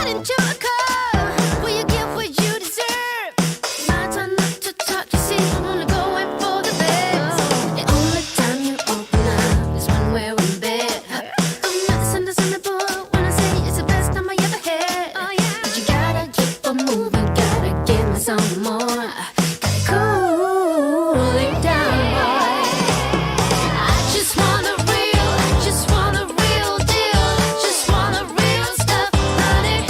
Why didn't you come? Will you get what you deserve? My turn not to talk, you see, I'm only going for the best. The only time you open up is when we're in bed. I'm not misunderstandable when I say it's the best time I ever had. But you gotta keep on moving, gotta give me some more. Gotta cool it down, boy. I just want a real, I just want a real deal. I just want a real stuff, honey.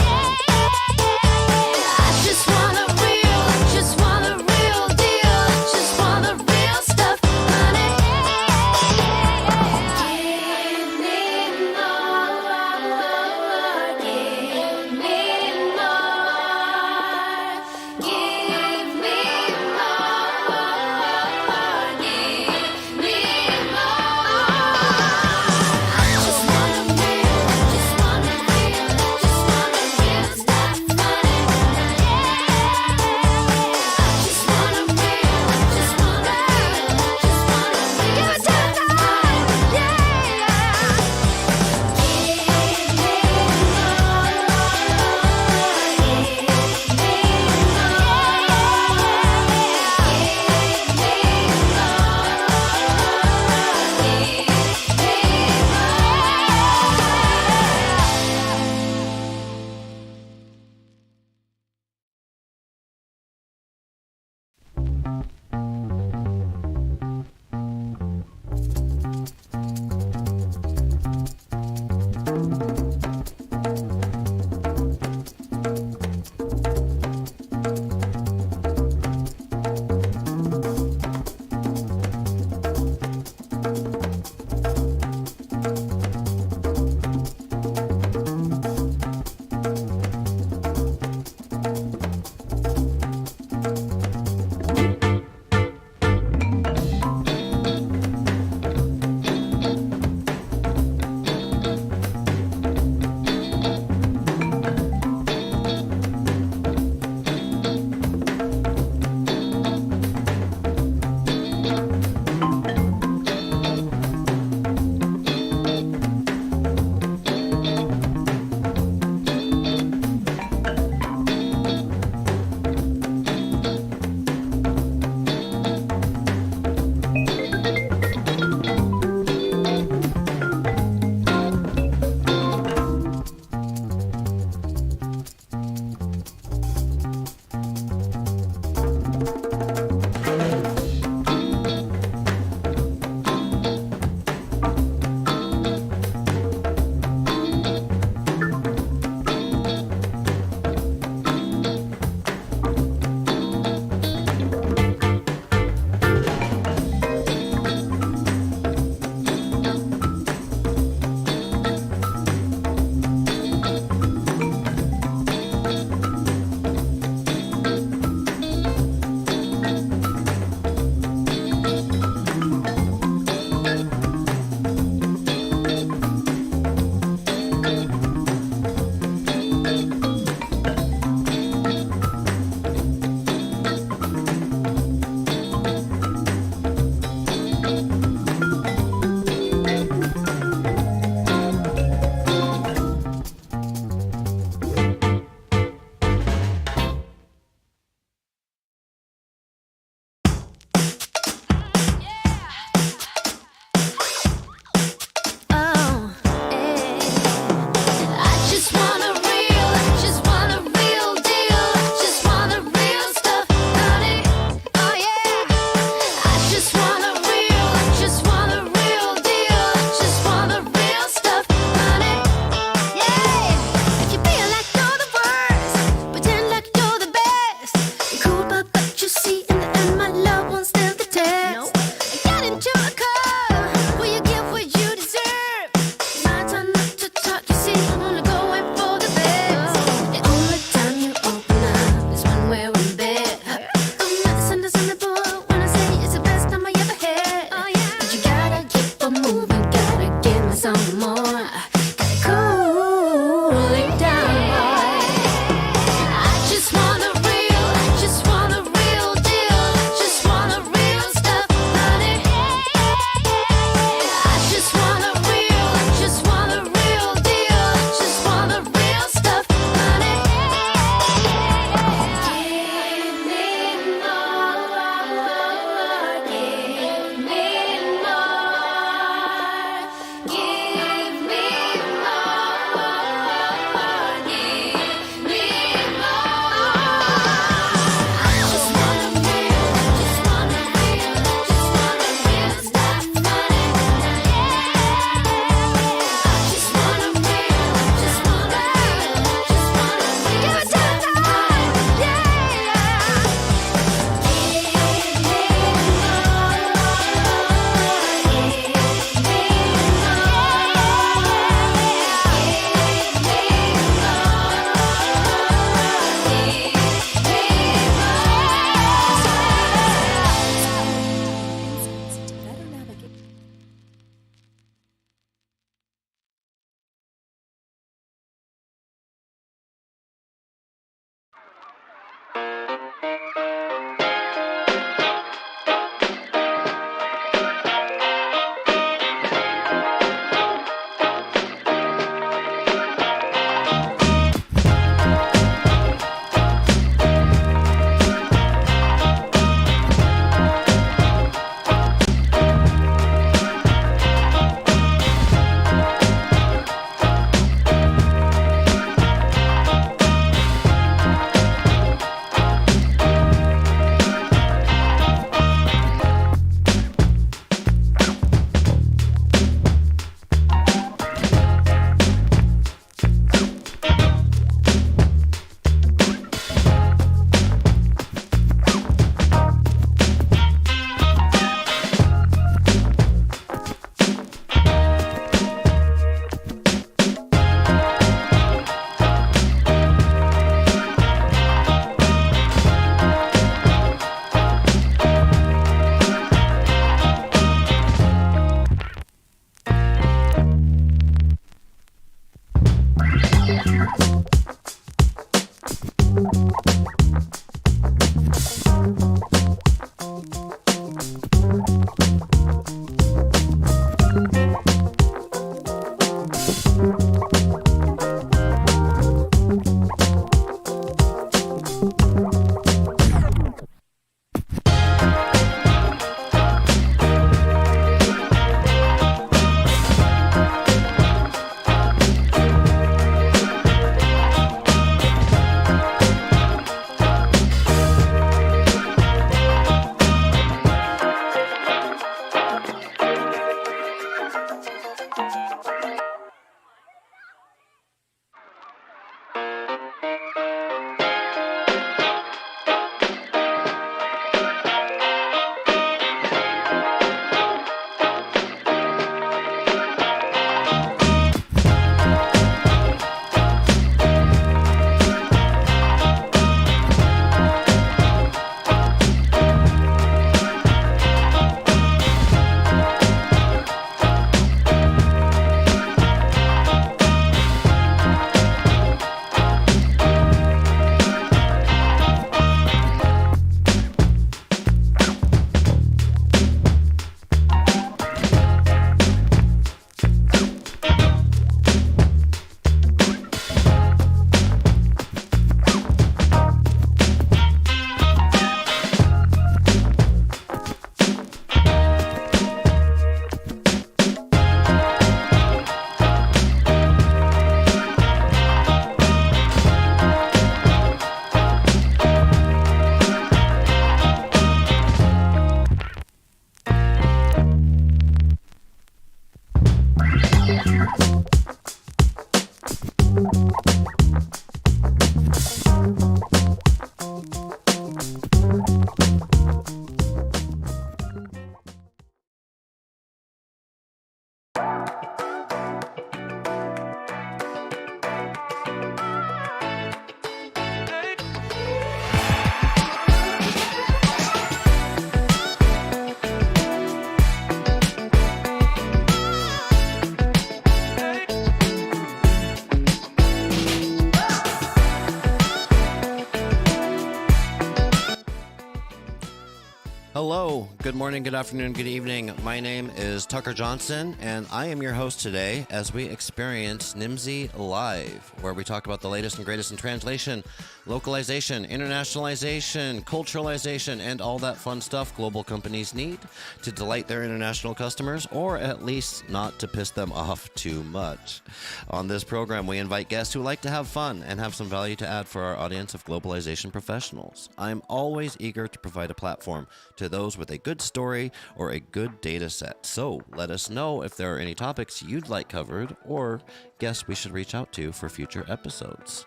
Hello, good morning, good afternoon, good evening. My name is Tucker Johnson, and I am your host today as we experience Nimdzi Live, where we talk about the latest and greatest in translation, localization, internationalization, culturalization, and all that fun stuff global companies need to delight their international customers, or at least not to piss them off too much. On this program, we invite guests who like to have fun and have some value to add for our audience of globalization professionals. I'm always eager to provide a platform to those with a good story or a good data set. So let us know if there are any topics you'd like covered or guests we should reach out to for future episodes.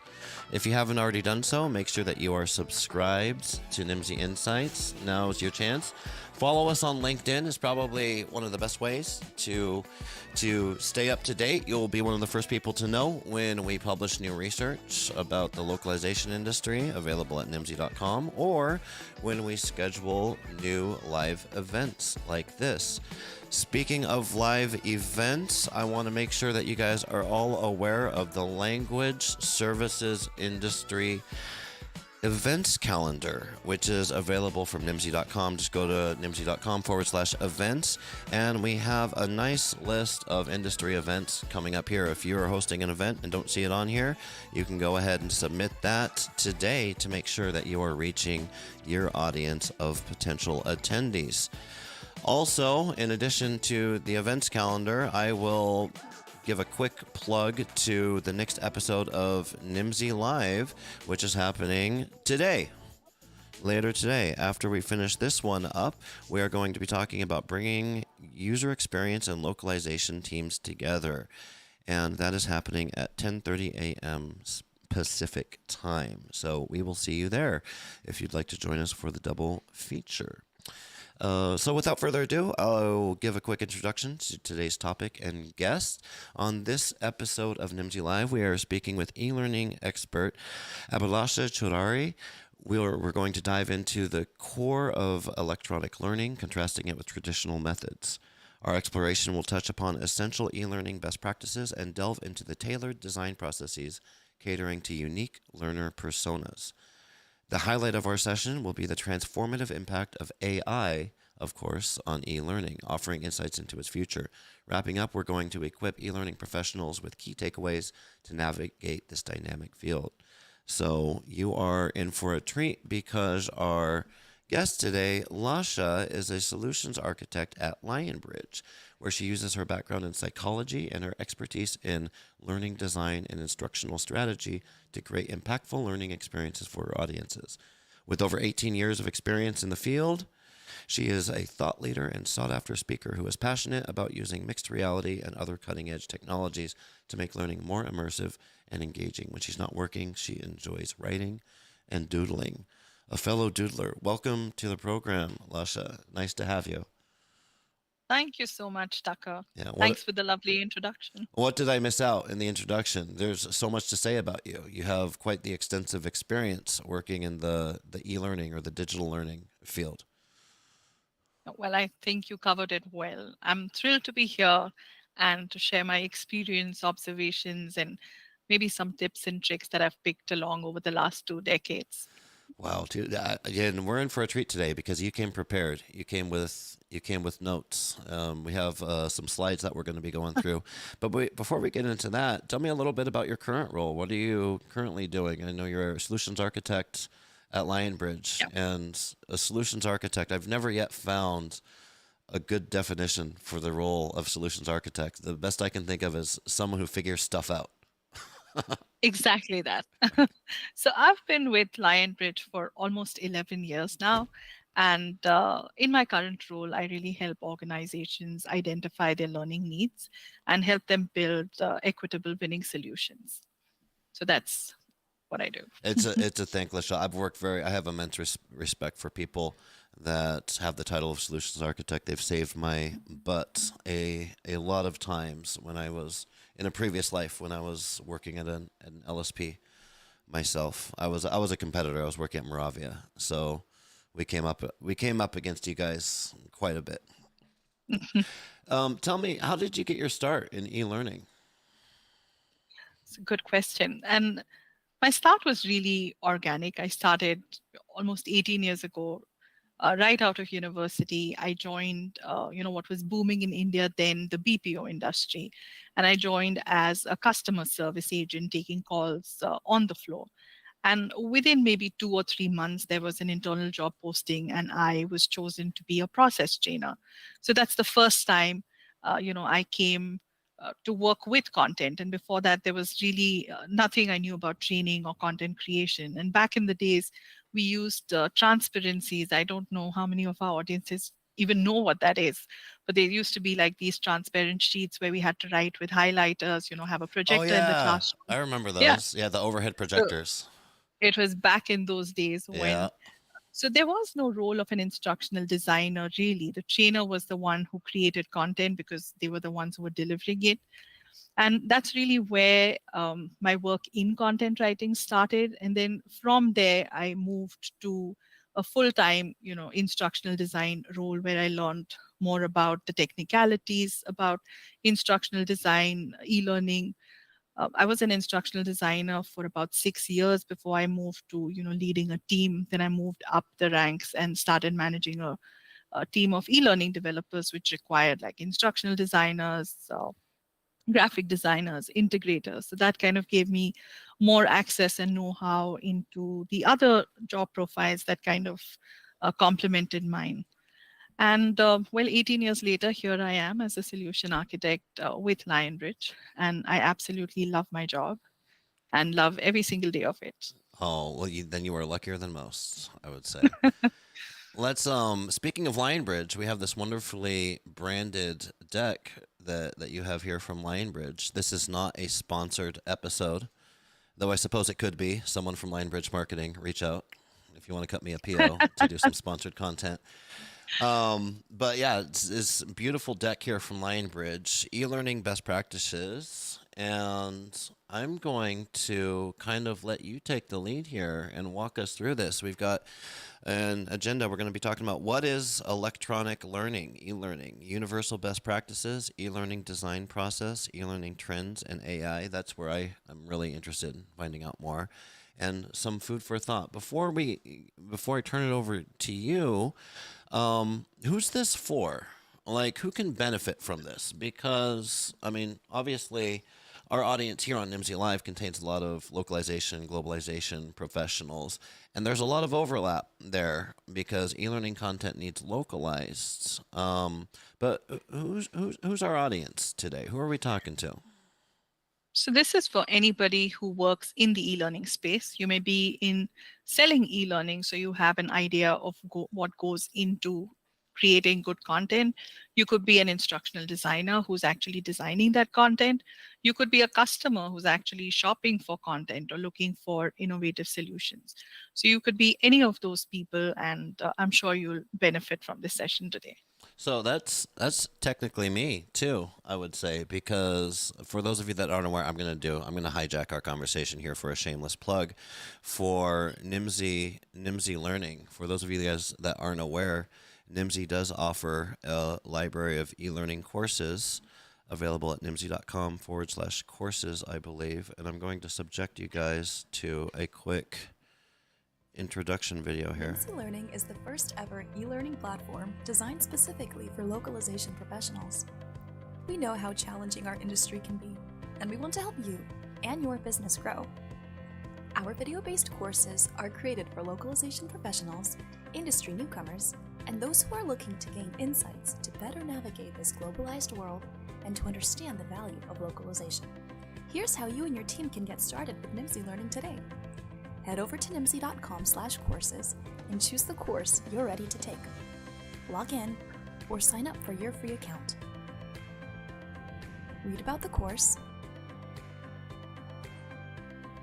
If you haven't already done so, make sure that you are subscribed to Nimdzi Insights. Now's your chance. Follow us on LinkedIn is probably one of the best ways to stay up to date. You'll be one of the first people to know when we publish new research about the localization industry available at nimdzi.com, or when we schedule new live events like this. Speaking of live events, I want to make sure that you guys are all aware of the language services industry events calendar, which is available from nimdzi.com. Just go to nimdzi.com/events, and we have a nice list of industry events coming up here. If you are hosting an event and don't see it on here, you can go ahead and submit that today to make sure that you are reaching your audience of potential attendees. Also, in addition to the events calendar, I will give a quick plug to the next episode of Nimdzi Live, which is happening today. Later today, after we finish this one up, we are going to be talking about bringing user experience and localization teams together. And that is happening at 10:30 a.m. Pacific time. So we will see you there if you'd like to join us for the double feature. So without further ado, I'll give a quick introduction to today's topic and guest. On this episode of Nimdzi Live, we are speaking with e-learning expert Abhilasha Choudhary. We're going to dive into the core of electronic learning, contrasting it with traditional methods. Our exploration will touch upon essential e-learning best practices and delve into the tailored design processes catering to unique learner personas. The highlight of our session will be the transformative impact of AI, of course, on e learning, offering insights into its future. Wrapping up, we're going to equip e learning professionals with key takeaways to navigate this dynamic field. So, you are in for a treat because our guest today, Lasha, is a solutions architect at Lionbridge, where she uses her background in psychology and her expertise in learning design and instructional strategy to create impactful learning experiences for her audiences. With over 18 years of experience in the field, she is a thought leader and sought after speaker who is passionate about using mixed reality and other cutting edge technologies to make learning more immersive and engaging. When she's not working, she enjoys writing and doodling. A fellow doodler, welcome to the program, Lasha. Nice to have you. Thank you so much, Tucker. Yeah, Thanks for the lovely introduction. what did I miss out in the introduction? There's so much to say about you. You have quite the extensive experience working in the e-learning or the digital learning field. Well, I think you covered it well. I'm thrilled to be here and to share my experience, observations, and maybe some tips and tricks that I've picked along over the last 2 decades. Wow, dude, again, we're in for a treat today because you came prepared. You came with notes. We have some slides that we're going to be going through. But before we get into that, tell me a little bit about your current role. What are you currently doing? I know you're a solutions architect at Lionbridge, Yeah. and a solutions architect. I've never yet found a good definition for the role of solutions architect. The best I can think of is someone who figures stuff out. Exactly that. So I've been with Lionbridge for almost 11 years now. And in my current role, I really help organizations identify their learning needs and help them build equitable winning solutions. So that's what I do. It's a thankless job. I have immense respect for people that have the title of solutions architect. They've saved my butt a lot of times when I was in a previous life when I was working at an LSP myself. I was a competitor. I was working at Moravia, so we came up against you guys quite a bit. Tell me, how did you get your start in e-learning? It's a good question. And my start was really organic. I started almost 18 years ago, right out of university. I joined, what was booming in India then, the BPO industry, and I joined as a customer service agent, taking calls on the floor. And within maybe 2 or 3 months, there was an internal job posting, and I was chosen to be a process trainer. So that's the first time, I came to work with content. And before that, there was really nothing I knew about training or content creation. And back in the days, we used transparencies. I don't know how many of our audiences even know what that is, but they used to be like these transparent sheets where we had to write with highlighters, have a Oh projector in the yeah, classroom. I remember Yeah. those. Yeah, the overhead So projectors. it was back in those days Yeah. when, so there was no role of an instructional designer really. The trainer was the one who created content because they were the ones who were delivering it. And that's really where my work in content writing started. And then from there, I moved to a full-time, instructional design role where I learned more about the technicalities, about instructional design, e-learning. I was an instructional designer for about 6 years before I moved to, leading a team. Then I moved up the ranks and started managing a team of e-learning developers, which required like instructional designers, graphic designers, integrators. So that kind of gave me more access and know-how into the other job profiles that kind of complemented mine. And 18 years later, here I am as a solution architect with Lionbridge, and I absolutely love my job and love every single day of it. Oh, well, then you are luckier than most, I would say. Let's speaking of Lionbridge, we have this wonderfully branded deck that you have here from Lionbridge. This is not a sponsored episode, though I suppose it could be. Someone from Lionbridge Marketing, reach out if you want to cut me a PO to do some sponsored content. But yeah, it's this beautiful deck here from Lionbridge, e-learning best practices, and I'm going to kind of let you take the lead here and walk us through this. We've got an agenda. We're going to be talking about what is electronic learning, e-learning, universal best practices, e-learning design process, e-learning trends, and AI. That's where I'm really interested in finding out more, and some food for thought. Before I turn it over to you, who's this for? Like, who can benefit from this? Because, I mean, obviously, our audience here on Nimdzi Live contains a lot of localization, globalization professionals, and there's a lot of overlap there because e-learning content needs localized. But who's our audience today? Who are we talking to? So this is for anybody who works in the e-learning space. You may be in selling e-learning, so you have an idea of what goes into creating good content. You could be an instructional designer who's actually designing that content. You could be a customer who's actually shopping for content or looking for innovative solutions. So you could be any of those people, and I'm sure you'll benefit from this session today. So that's technically me too, I would say, because for those of you that aren't aware, I'm gonna hijack our conversation here for a shameless plug for Nimdzi Learning. For those of you guys that aren't aware, Nimdzi does offer a library of e-learning courses available at nimdzi.com/courses, I believe, and I'm going to subject you guys to a quick introduction video here. Nimdzi Learning is the first ever e-learning platform designed specifically for localization professionals. We know how challenging our industry can be, and we want to help you and your business grow. Our video-based courses are created for localization professionals, industry newcomers, and those who are looking to gain insights to better navigate this globalized world and to understand the value of localization. Here's how you and your team can get started with Nimdzi Learning today. Head over to nimdzi.com/courses and choose the course you're ready to take. Log in or sign up for your free account. Read about the course,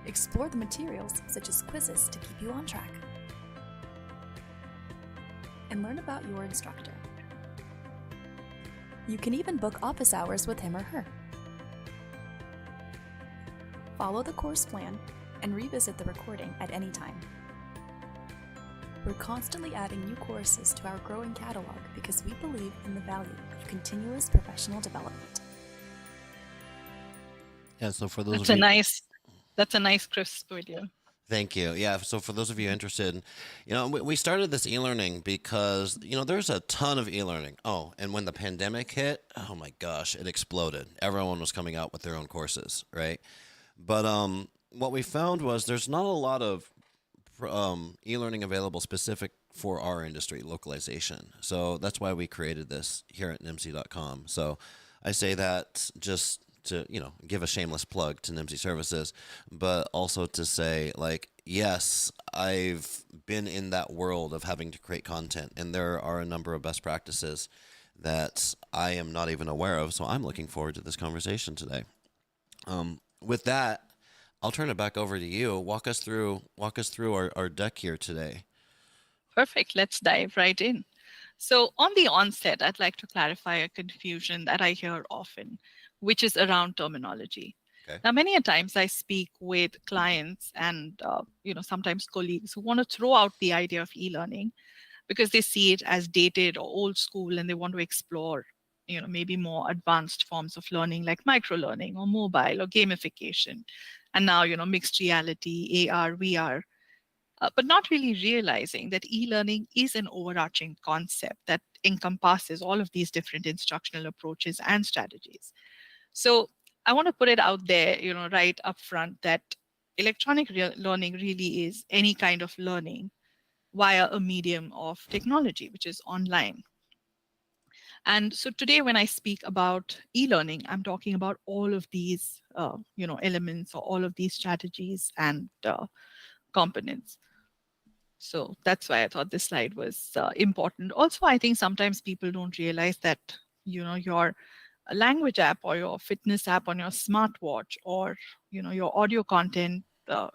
explore the materials such as quizzes to keep you on track, and learn about your instructor. You can even book office hours with him or her. Follow the course plan and revisit the recording at any time. We're constantly adding new courses to our growing catalog because we believe in the value of continuous professional development. Yeah, so for those That's of a you, nice crisp video. thank you. Yeah, so for those of you interested, we started this e-learning because, there's a ton of e-learning. Oh, and when the pandemic hit, oh my gosh, it exploded. Everyone was coming out with their own courses, right? But what we found was there's not a lot of e-learning available specific for our industry, localization. So that's why we created this here at nimdzi.com. So I say that just to, give a shameless plug to Nimdzi Services, but also to say, like, yes, I've been in that world of having to create content, and there are a number of best practices that I am not even aware of. So I'm looking forward to this conversation today. With that, I'll turn it back over to you. Walk us through our deck here today. Perfect. Let's dive right in. So on the onset, I'd like to clarify a confusion that I hear often, which is around terminology. Okay. Now, many a times I speak with clients and sometimes colleagues who want to throw out the idea of e-learning because they see it as dated or old school, and they want to explore maybe more advanced forms of learning like micro learning or mobile or gamification, and now mixed reality, AR, VR. But not really realizing that e-learning is an overarching concept that encompasses all of these different instructional approaches and strategies. So I want to put it out there, right up front, that electronic learning really is any kind of learning via a medium of technology, which is online. And so today, when I speak about e-learning, I'm talking about all of these, elements or all of these strategies and components. So that's why I thought this slide was important. Also, I think sometimes people don't realize that, your language app or your fitness app on your smartwatch or, your audio content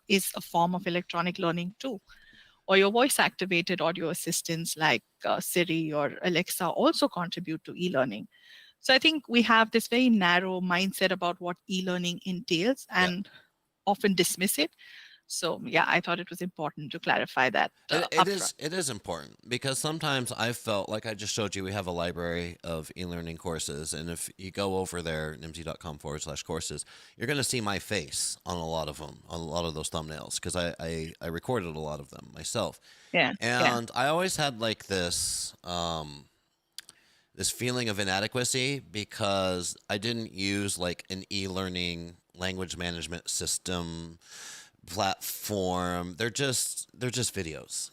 is a form of electronic learning too. Or your voice activated audio assistants like Siri or Alexa also contribute to e-learning. So I think we have this very narrow mindset about what e-learning entails Yeah. and often dismiss it. So yeah, I thought it was important to clarify that upfront. It is important because sometimes I felt like I just showed you we have a library of e-learning courses, and if you go over there nimdzi.com/courses, you're going to see my face on a lot of them, on a lot of those thumbnails, because I recorded a lot of them myself, Yeah, yeah, and I always had like this feeling of inadequacy because I didn't use like an e-learning language management system platform. They're just videos.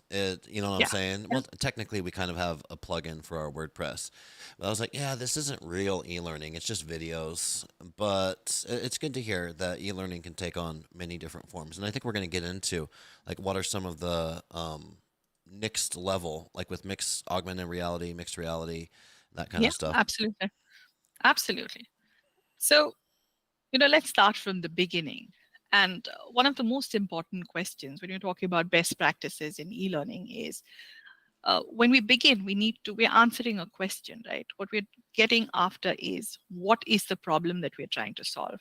You know what I'm yeah, saying? yeah. Well, technically we kind of have a plugin for our WordPress. But I was like, yeah, this isn't real e-learning. It's just videos. But it's good to hear that e-learning can take on many different forms. And I think we're going to get into like what are some of the next level, like with mixed augmented reality, mixed reality, that kind Yeah, of stuff. absolutely. Absolutely. So, let's start from the beginning. And one of the most important questions when you're talking about best practices in e-learning is when we begin, we're answering a question, right? What we're getting after is what is the problem that we're trying to solve?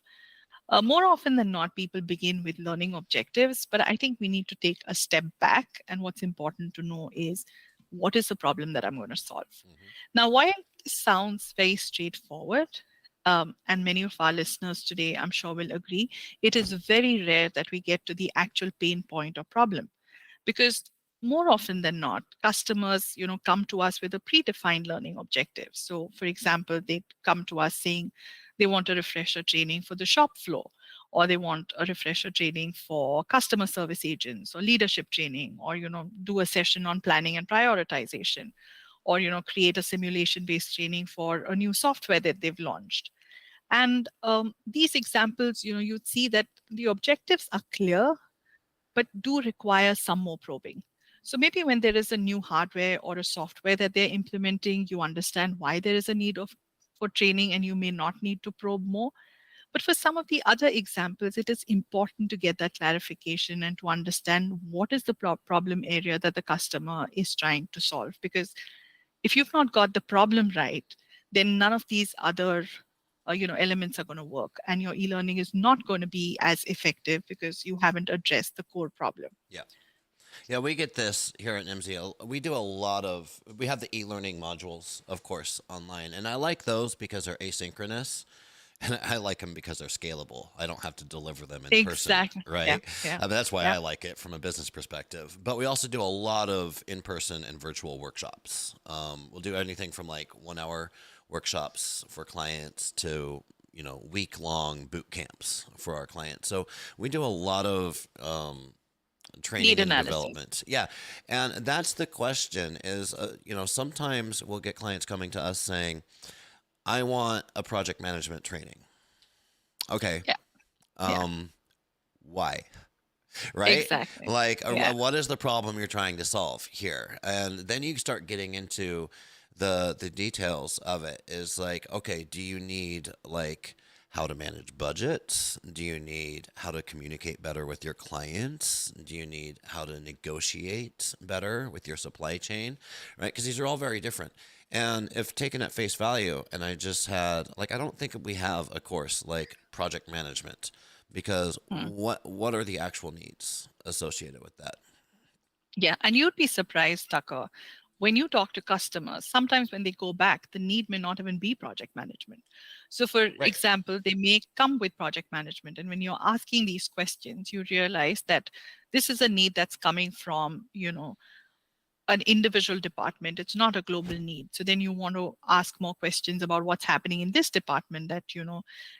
More often than not, people begin with learning objectives, but I think we need to take a step back. And what's important to know is what is the problem that I'm going to solve? Hmm. Now, while this sounds very straightforward, and many of our listeners today, I'm sure, will agree, it is very rare that we get to the actual pain point or problem because more often than not customers come to us with a predefined learning objective. So for example, they come to us saying they want a refresher training for the shop floor, or they want a refresher training for customer service agents, or leadership training, or do a session on planning and prioritization, or create a simulation based training for a new software that they've launched. And these examples, you'd see that the objectives are clear but do require some more probing. So maybe when there is a new hardware or a software that they're implementing, you understand why there is a need of for training and you may not need to probe more. But for some of the other examples, it is important to get that clarification and to understand what is the problem area that the customer is trying to solve. Because if you've not got the problem right, then none of these other elements are going to work, and your e-learning is not going to be as effective because you haven't addressed the core problem. Yeah. Yeah, we get this here at Nimdzi. We do a lot of, we have the e-learning modules, of course, online. And I like those because they're asynchronous. And I like them because they're scalable. I don't have to deliver them in person, Exactly. Yeah. right? Yeah. That's why Yeah. I like it from a business perspective. But we also do a lot of in-person and virtual workshops. We'll do anything from like 1 hour workshops for clients to week-long boot camps for our clients. So we do a lot of Need training and analysis. development. Yeah. And that's the question is, sometimes we'll get clients coming to us saying, I want a project management training. Okay. Yeah. Yeah. Um, why? Right? Exactly. Like, Yeah. what is the problem you're trying to solve here? And then you start getting into the details of it. Is like, okay, do you need like how to manage budgets? Do you need how to communicate better with your clients? Do you need how to negotiate better with your supply chain? Right? Because these are all very different. And if taken at face value, and I just had like, I don't think we have a course like project management because Hmm. what are the actual needs associated with that? Yeah. And you'd be surprised, Tucker, when you talk to customers, sometimes when they go back, the need may not even be project management. So, for Right. example, they may come with project management. And when you're asking these questions, you realize that this is a need that's coming from, an individual department. It's not a global need. So then you want to ask more questions about what's happening in this department that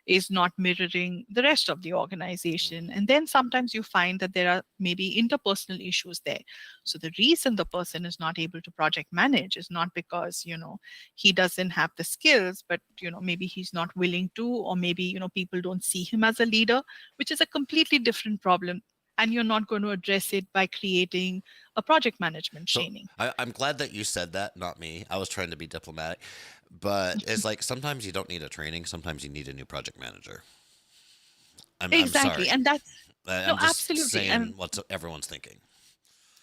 is not mirroring the rest of the organization. Mhm. And then sometimes you find that there are maybe interpersonal issues there. So the reason the person is not able to project manage is not because he doesn't have the skills, but maybe he's not willing to, or maybe people don't see him as a leader, which is a completely different problem. And you're not going to address it by creating a project management So training. I'm glad that you said that, not me. I was trying to be diplomatic, but it's like sometimes you don't need a training. Sometimes you need a new project manager. I'm Exactly. sorry. And that's no, I'm just absolutely. saying And what everyone's thinking.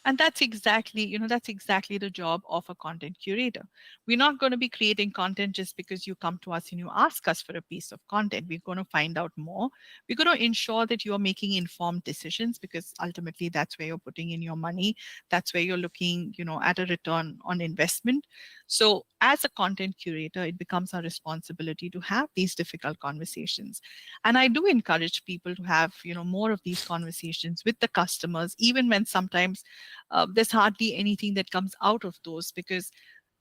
And that's exactly the job of a content curator. We're not going to be creating content just because you come to us and you ask us for a piece of content. We're going to find out more. We're going to ensure that you are making informed decisions, because ultimately that's where you're putting in your money. That's where you're looking, at a return on investment. So as a content curator, it becomes our responsibility to have these difficult conversations. And I do encourage people to have, more of these conversations with the customers, even when sometimes there's hardly anything that comes out of those, because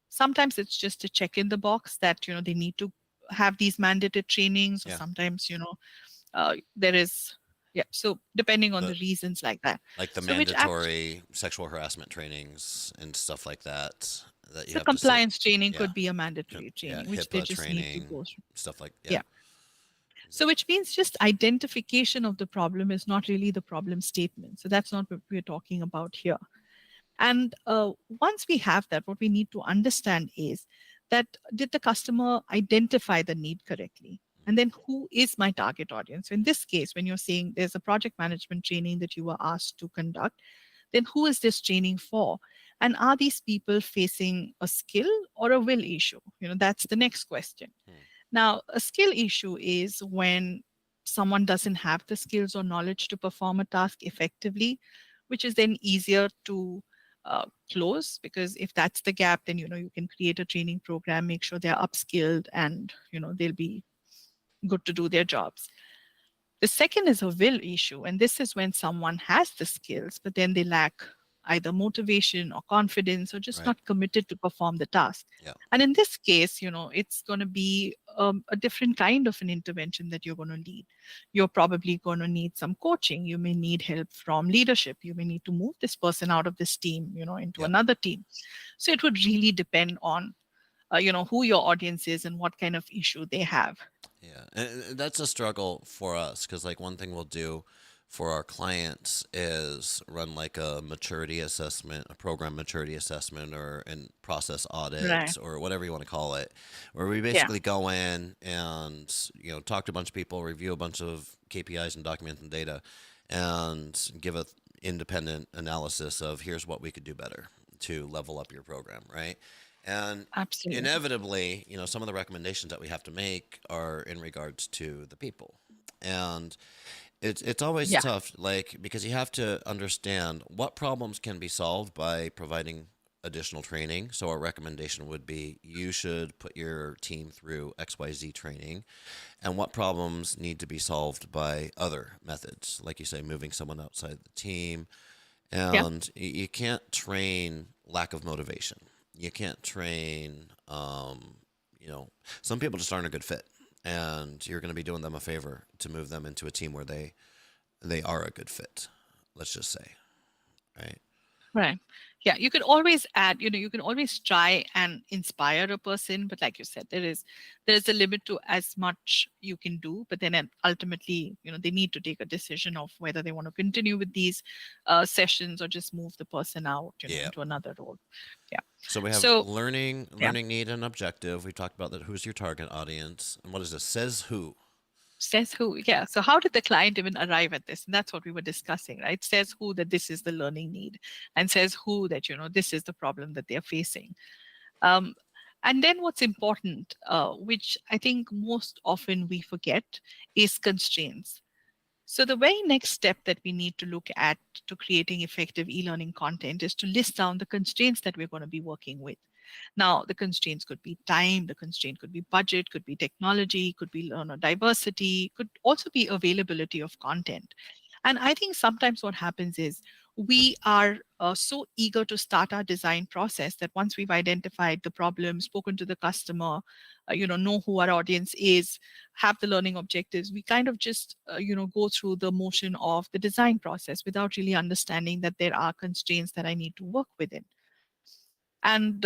sometimes it's just a check in the box that they need to have these mandated trainings, or Yeah. sometimes there is, yeah, so depending on The the reasons like that. like the So which act mandatory sexual harassment trainings and stuff like that you so have to sit. compliance training Yeah. could be a mandatory Yeah. training, which they HIPAA just need to training, go through. stuff like, yeah. Yeah. So which means just identification of the problem is not really the problem statement. So that's not what we're talking about here. And once we have that, what we need to understand is that, did the customer identify the need correctly? And then who is my target audience? So in this case, when you're saying there's a project management training that you were asked to conduct, then who is this training for? And are these people facing a skill or a will issue? That's the next question. Hmm. Now, a skill issue is when someone doesn't have the skills or knowledge to perform a task effectively, which is then easier to close, because if that's the gap, then you can create a training program, make sure they're upskilled, and they'll be good to do their jobs. The second is a will issue, and this is when someone has the skills, but then they lack either motivation or confidence, or just Right. not committed to perform the task. Yeah. And in this case, it's going to be a different kind of an intervention that you're going to lead. You're probably going to need some coaching. You may need help from leadership. You may need to move this person out of this team, into Yep. another team. So it would really depend on, who your audience is and what kind of issue they have. Yeah, and that's a struggle for us because, like, one thing we'll do for our clients is run like a maturity assessment, a program maturity assessment, or an process Right. audit, or whatever you want to call it, where we Yeah. basically go in and talk to a bunch of people, review a bunch of KPIs and documents and data, and give a independent analysis of here's what we could do better to level up your program, right? And Absolutely. inevitably, some of the recommendations that we have to make are in regards to the people. And it's always Yeah. tough, like, because you have to understand what problems can be solved by providing additional training. So our recommendation would be you should put your team through XYZ training, and what problems need to be solved by other methods, like you say, moving someone outside the team. Yeah. And you can't train lack of motivation. You can't train, you know, some people just aren't a good fit, and you're going to be doing them a favor to move them into a team where they are a good fit. Let's just say, right? Right. Yeah, you can always add, you can always try and inspire a person, but like you said, there is a limit to as much you can do. But then ultimately, they need to take a decision of whether they want to continue with these sessions or just move the person out, Yeah. into another role. Yeah. So we have So learning, yeah, learning need and objective. We talked about that. Who's your target audience, and what is this? Says who? says who? Yeah. So how did the client even arrive at this? And that's what we were discussing, right? Says who that this is the learning need, and says who that this is the problem that they're facing. Um, and then what's important, which I think most often we forget, is constraints. So the very next step that we need to look at to creating effective e-learning content is to list down the constraints that we're going to be working with. Now, the constraints could be time, the constraint could be budget, could be technology, could be learner diversity, could also be availability of content. And I think sometimes what happens is we are so eager to start our design process that once we've identified the problem, spoken to the customer, know who our audience is, have the learning objectives, we kind of just, go through the motion of the design process without really understanding that there are constraints that I need to work within. And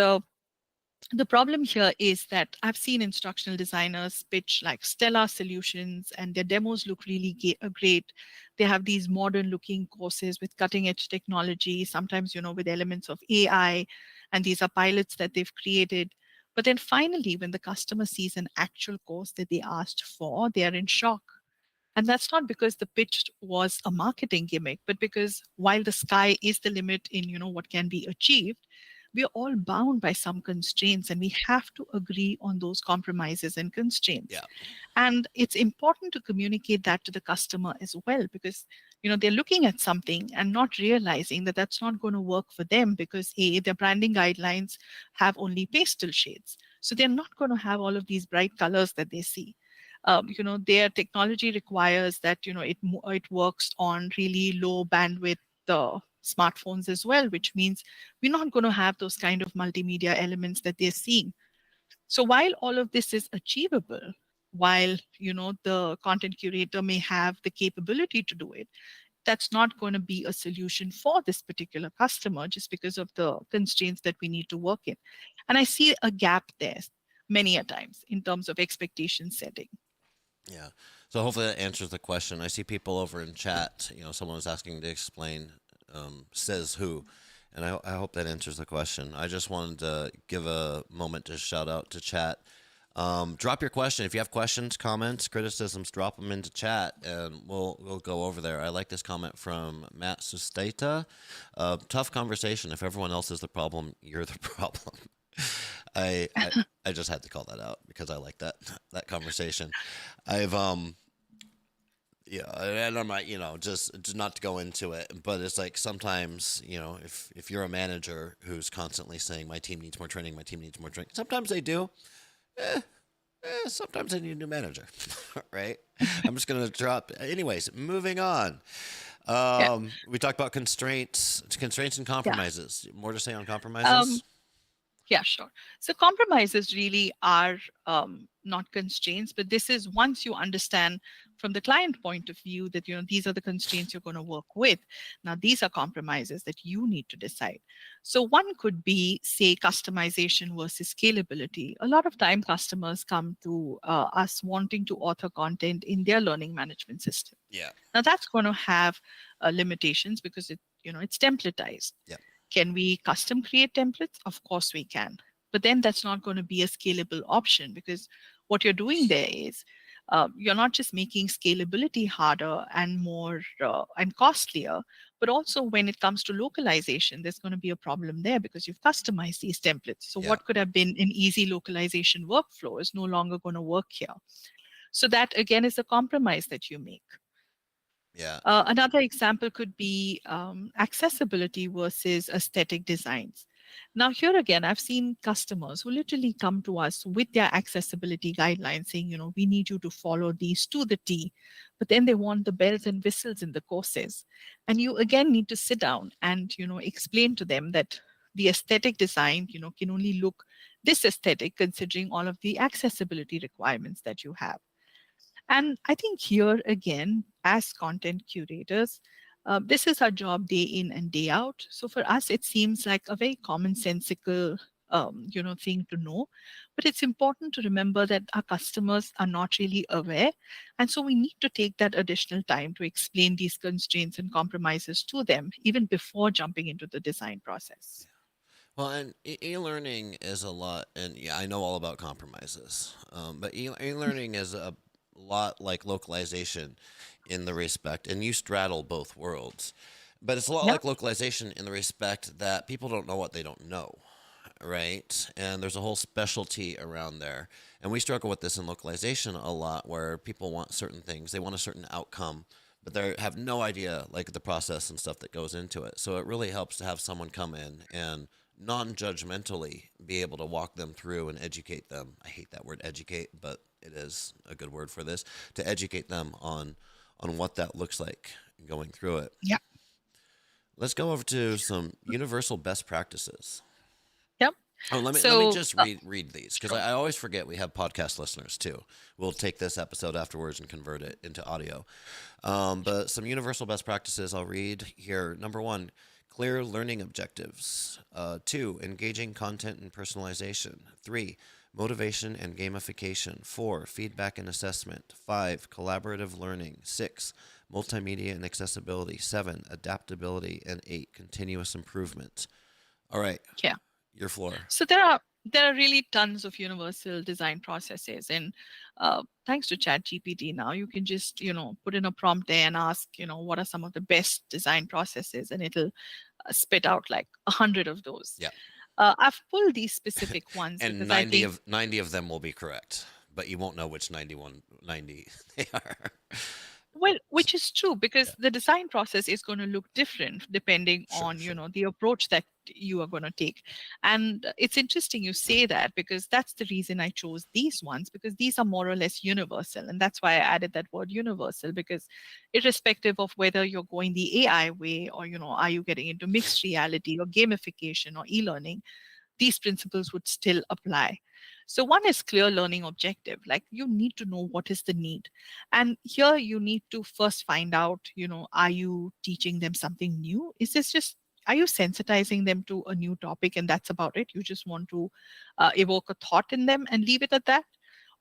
the problem here is that I've seen instructional designers pitch like stellar solutions, and their demos look really great. They have these modern looking courses with cutting edge technology, sometimes, with elements of AI, and these are pilots that they've created. But then finally, when the customer sees an actual course that they asked for, they are in shock. And that's not because the pitch was a marketing gimmick, but because while the sky is the limit in, what can be achieved, we are all bound by some constraints, and we have to agree on those compromises and constraints. Yeah. And it's important to communicate that to the customer as well, because they're looking at something and not realizing that that's not going to work for them, because their branding guidelines have only pastel shades, so they're not going to have all of these bright colors that they see. Their technology requires that it works on really low bandwidth smartphones as well, which means we're not going to have those kind of multimedia elements that they're seeing. So while all of this is achievable, while the content curator may have the capability to do it, that's not going to be a solution for this particular customer, just because of the constraints that we need to work in. And I see a gap there many a times in terms of expectation setting. Yeah. So hopefully that answers the question. I see people over in chat. Someone was asking to explain says who, and I hope that answers the question. I just wanted to give a moment to shout out to chat. Drop your question if you have questions, comments, criticisms. Drop them into chat, and we'll go over there. I like this comment from Matt Susteta. Tough conversation. If everyone else is the problem, you're the problem. I just had to call that out because I like that conversation. I've yeah, and I'm not, just not to go into it, but it's like sometimes, if you're a manager who's constantly saying my team needs more training, my team needs more training, sometimes they do. Sometimes they need a new manager, right? I'm just gonna drop. Anyways, moving on. Yeah. We talked about constraints and Yeah. compromises. More to say on Um, compromises? Yeah, sure. So compromises really are not constraints, but this is once you understand from the client point of view that these are the constraints you're going to work with. Now these are compromises that you need to decide. So one could be, say, customization versus scalability. A lot of time customers come to us wanting to author content in their learning management system. Yeah. Now that's going to have limitations because it's templatized. Yeah. Can we custom create templates? Of course we can. But then that's not going to be a scalable option, because what you're doing there is you're not just making scalability harder and more and costlier, but also when it comes to localization, there's going to be a problem there because you've customized these templates. So Yeah. what could have been an easy localization workflow is no longer going to work here. So that again is a compromise that you make. Yeah. Another example could be accessibility versus aesthetic designs. Now, here again, I've seen customers who literally come to us with their accessibility guidelines saying, we need you to follow these to the T, but then they want the bells and whistles in the courses. And you again need to sit down and, explain to them that the aesthetic design, can only look this aesthetic considering all of the accessibility requirements that you have. And I think here again, as content curators, this is our job day in and day out. So for us, it seems like a very commonsensical, thing to know. But it's important to remember that our customers are not really aware, and so we need to take that additional time to explain these constraints and compromises to them, even before jumping into the design process. Well, and e-learning is a lot, and yeah, I know all about compromises. But e-learning is a lot like localization in the respect, and you straddle both worlds. But it's a lot Yeah. like localization in the respect that people don't know what they don't know, right? And there's a whole specialty around there. And we struggle with this in localization a lot, where people want certain things, they want a certain outcome, but they have no idea like the process and stuff that goes into it. So it really helps to have someone come in and non-judgmentally be able to walk them through and educate them. I hate that word educate, but it is a good word for this, to educate them on what that looks like going through it. Yeah. Let's go over to some universal best practices. Yep. Oh, let me So, just read these, because I always forget we have podcast listeners too. We'll take this episode afterwards and convert it into audio. But some universal best practices I'll read here. Number 1, clear learning objectives. 2, engaging content and personalization. 3, motivation and gamification. 4, feedback and assessment. 5, collaborative learning. 6, multimedia and accessibility. 7, adaptability. And 8, continuous improvement. All right, yeah. your floor. So there are There are really tons of universal design processes, and thanks to ChatGPT now, you can just put in a prompt there and ask what are some of the best design processes, and it'll spit out like 100 of those. Yeah. I've pulled these specific ones And because I think, 90 of them will be correct, but you won't know which 90 they are. well, which is true Yeah, because the design process is going to look different depending sure, on, sure. the approach that you are going to take. And it's interesting you say that because that's the reason I chose these ones, because these are more or less universal. And that's why I added that word universal, because irrespective of whether you're going the AI way or, are you getting into mixed reality or gamification or e-learning, these principles would still apply. So, one is clear learning objective. Like you need to know what is the need. And here you need to first find out, are you teaching them something new? Is this just, are you sensitizing them to a new topic and that's about it? You just want to evoke a thought in them and leave it at that?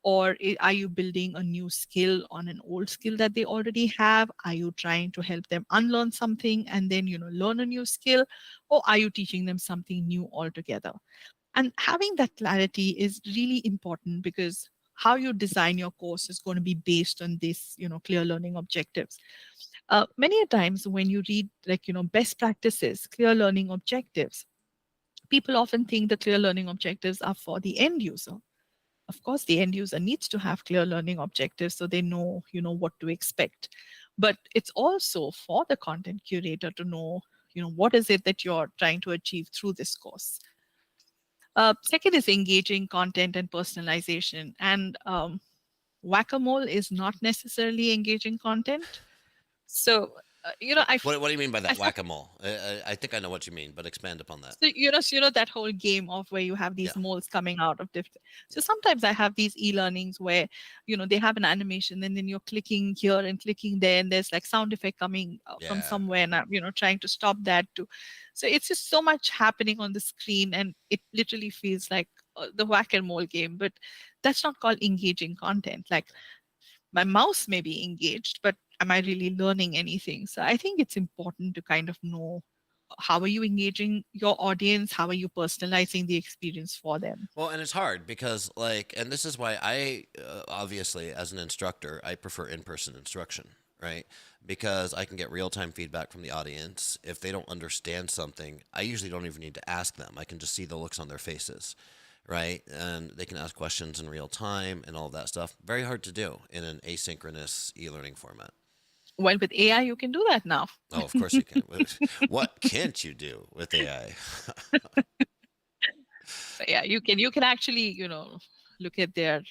Or are you building a new skill on an old skill that they already have? Are you trying to help them unlearn something and then, learn a new skill? Or are you teaching them something new altogether? And having that clarity is really important because how you design your course is going to be based on this, clear learning objectives. Many a times when you read like, best practices, clear learning objectives, people often think the clear learning objectives are for the end user. Of course, the end user needs to have clear learning objectives so they know, what to expect. But it's also for the content curator to know, what is it that you're trying to achieve through this course. Second is engaging content and personalization. And whack-a-mole is not necessarily engaging content. So, What do you mean by I that whack-a-mole? I think I know what you mean, but expand upon that. so that whole game of where you have Yeah, these moles coming out of different. So yeah, sometimes I have these e-learnings where they have an animation and then you're clicking here and clicking there, and there's like sound effect coming from yeah. somewhere, and I'm trying to stop that too. So it's just so much happening on the screen, and it literally feels like the whack and mole game. But that's not called engaging content. Like my mouse may be engaged, but am I really learning anything? So I think it's important to kind of know how are you engaging your audience? How are you personalizing the experience for them? Well, and it's hard because, like, and this is why I, obviously, as an instructor, I prefer in person instruction, right? Because I can get real time feedback from the audience. If they don't understand something, I usually don't even need to ask them. I can just see the looks on their faces, right? And they can ask questions in real time and all of that stuff. Very hard to do in an asynchronous e learning format. Well, with AI, you can do that now. Oh, of course you can. What can't you do with AI? So yeah, you can actually look at their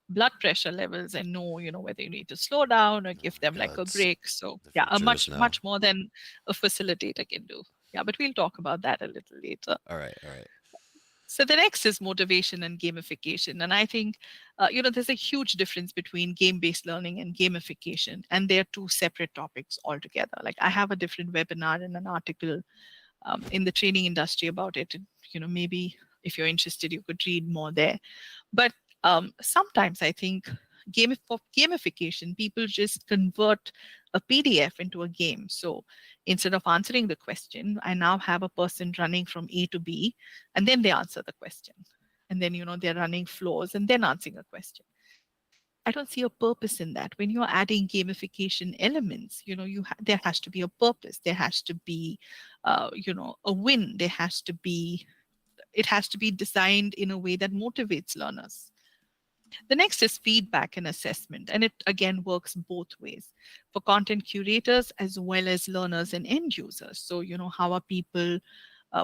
blood pressure levels and know whether you need to slow down or give them like God, a break. So the yeah, a future is much now. much more than a facilitator can do. Yeah, but we'll talk about that a little later. All right, all right. So the next is motivation and gamification. And I think, there's a huge difference between game-based learning and gamification, and they're two separate topics altogether. Like I have a different webinar and an article in the training industry about it. And, maybe if you're interested, you could read more there. But sometimes I think for gamification, people just convert a PDF into a game. So instead of answering the question, I now have a person running from A to B, and then they answer the question. And then, they're running floors and then answering a question. I don't see a purpose in that. When you're adding gamification elements, there has to be a purpose. There has to be, a win. It has to be designed in a way that motivates learners. The next is feedback and assessment, and it again works both ways for content curators as well as learners and end users. So, how are people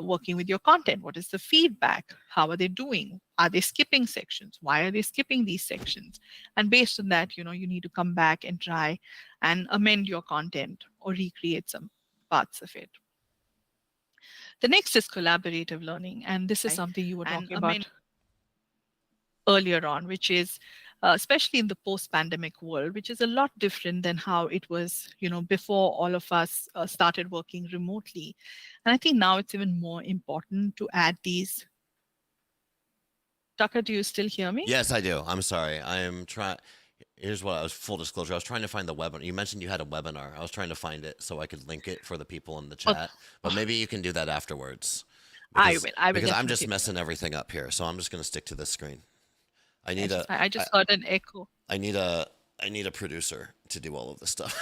working with your content? What is the feedback? How are they doing? Are they skipping sections? Why are they skipping these sections? And based on that, you need to come back and try and amend your content or recreate some parts of it. The next is collaborative learning, and this is something you were talking about earlier on, which is especially in the post-pandemic world, which is a lot different than how it was, before all of us started working remotely. And I think now it's even more important to add these. Tucker, do you still hear me? Yes, I do. I'm sorry. I am trying. Here's what I was full disclosure. I was trying to find the webinar. You mentioned you had a webinar. I was trying to find it so I could link it for the people in the Oh, chat. But maybe you can do that afterwards. because I will I'm just definitely do messing everything up here. So I'm just going to stick to this screen. I need that. a I I, just heard an echo. I need a I need a producer to do all of this stuff.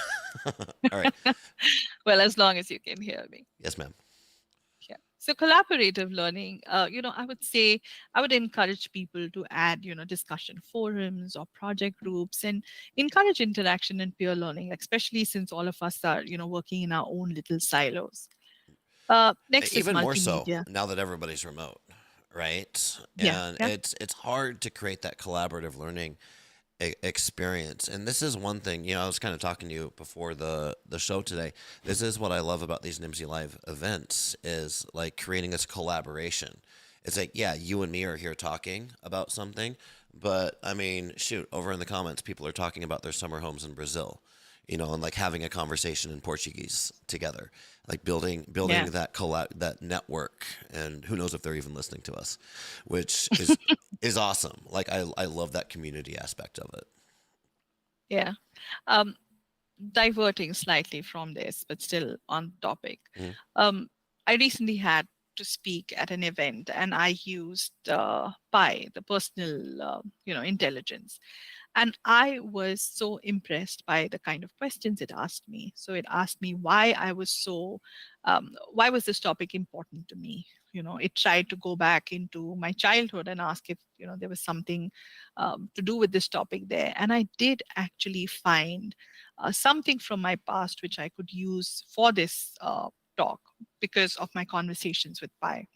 All right. Well, as long as you can hear me. Yes, ma'am. Yeah. So collaborative learning, I would say I would encourage people to add, discussion forums or project groups and encourage interaction and peer learning, like especially since all of us are, working in our own little silos. Next is Even more so multimedia. now that everybody's remote, right? Yeah. And Yeah. it's hard to create that collaborative learning experience. And this is one thing, I was kind of talking to you before the show today. This is what I love about these Nimdzi Live events is like creating this collaboration. It's like, yeah, you and me are here talking about something, but I mean, shoot, over in the comments, people are talking about their summer homes in Brazil, and like having a conversation in Portuguese together, like building Yeah. that network, and who knows if they're even listening to us, which is awesome. Like I love that community aspect of it. Yeah. Um, Diverting slightly from this, but still on topic. Mhm. Um, I recently had to speak at an event, and I used Pi, the personal, intelligence. And I was so impressed by the kind of questions it asked me. So it asked me why was this topic important to me? It tried to go back into my childhood and ask if, there was something to do with this topic there. And I did actually find something from my past which I could use for this talk because of my conversations with Pi.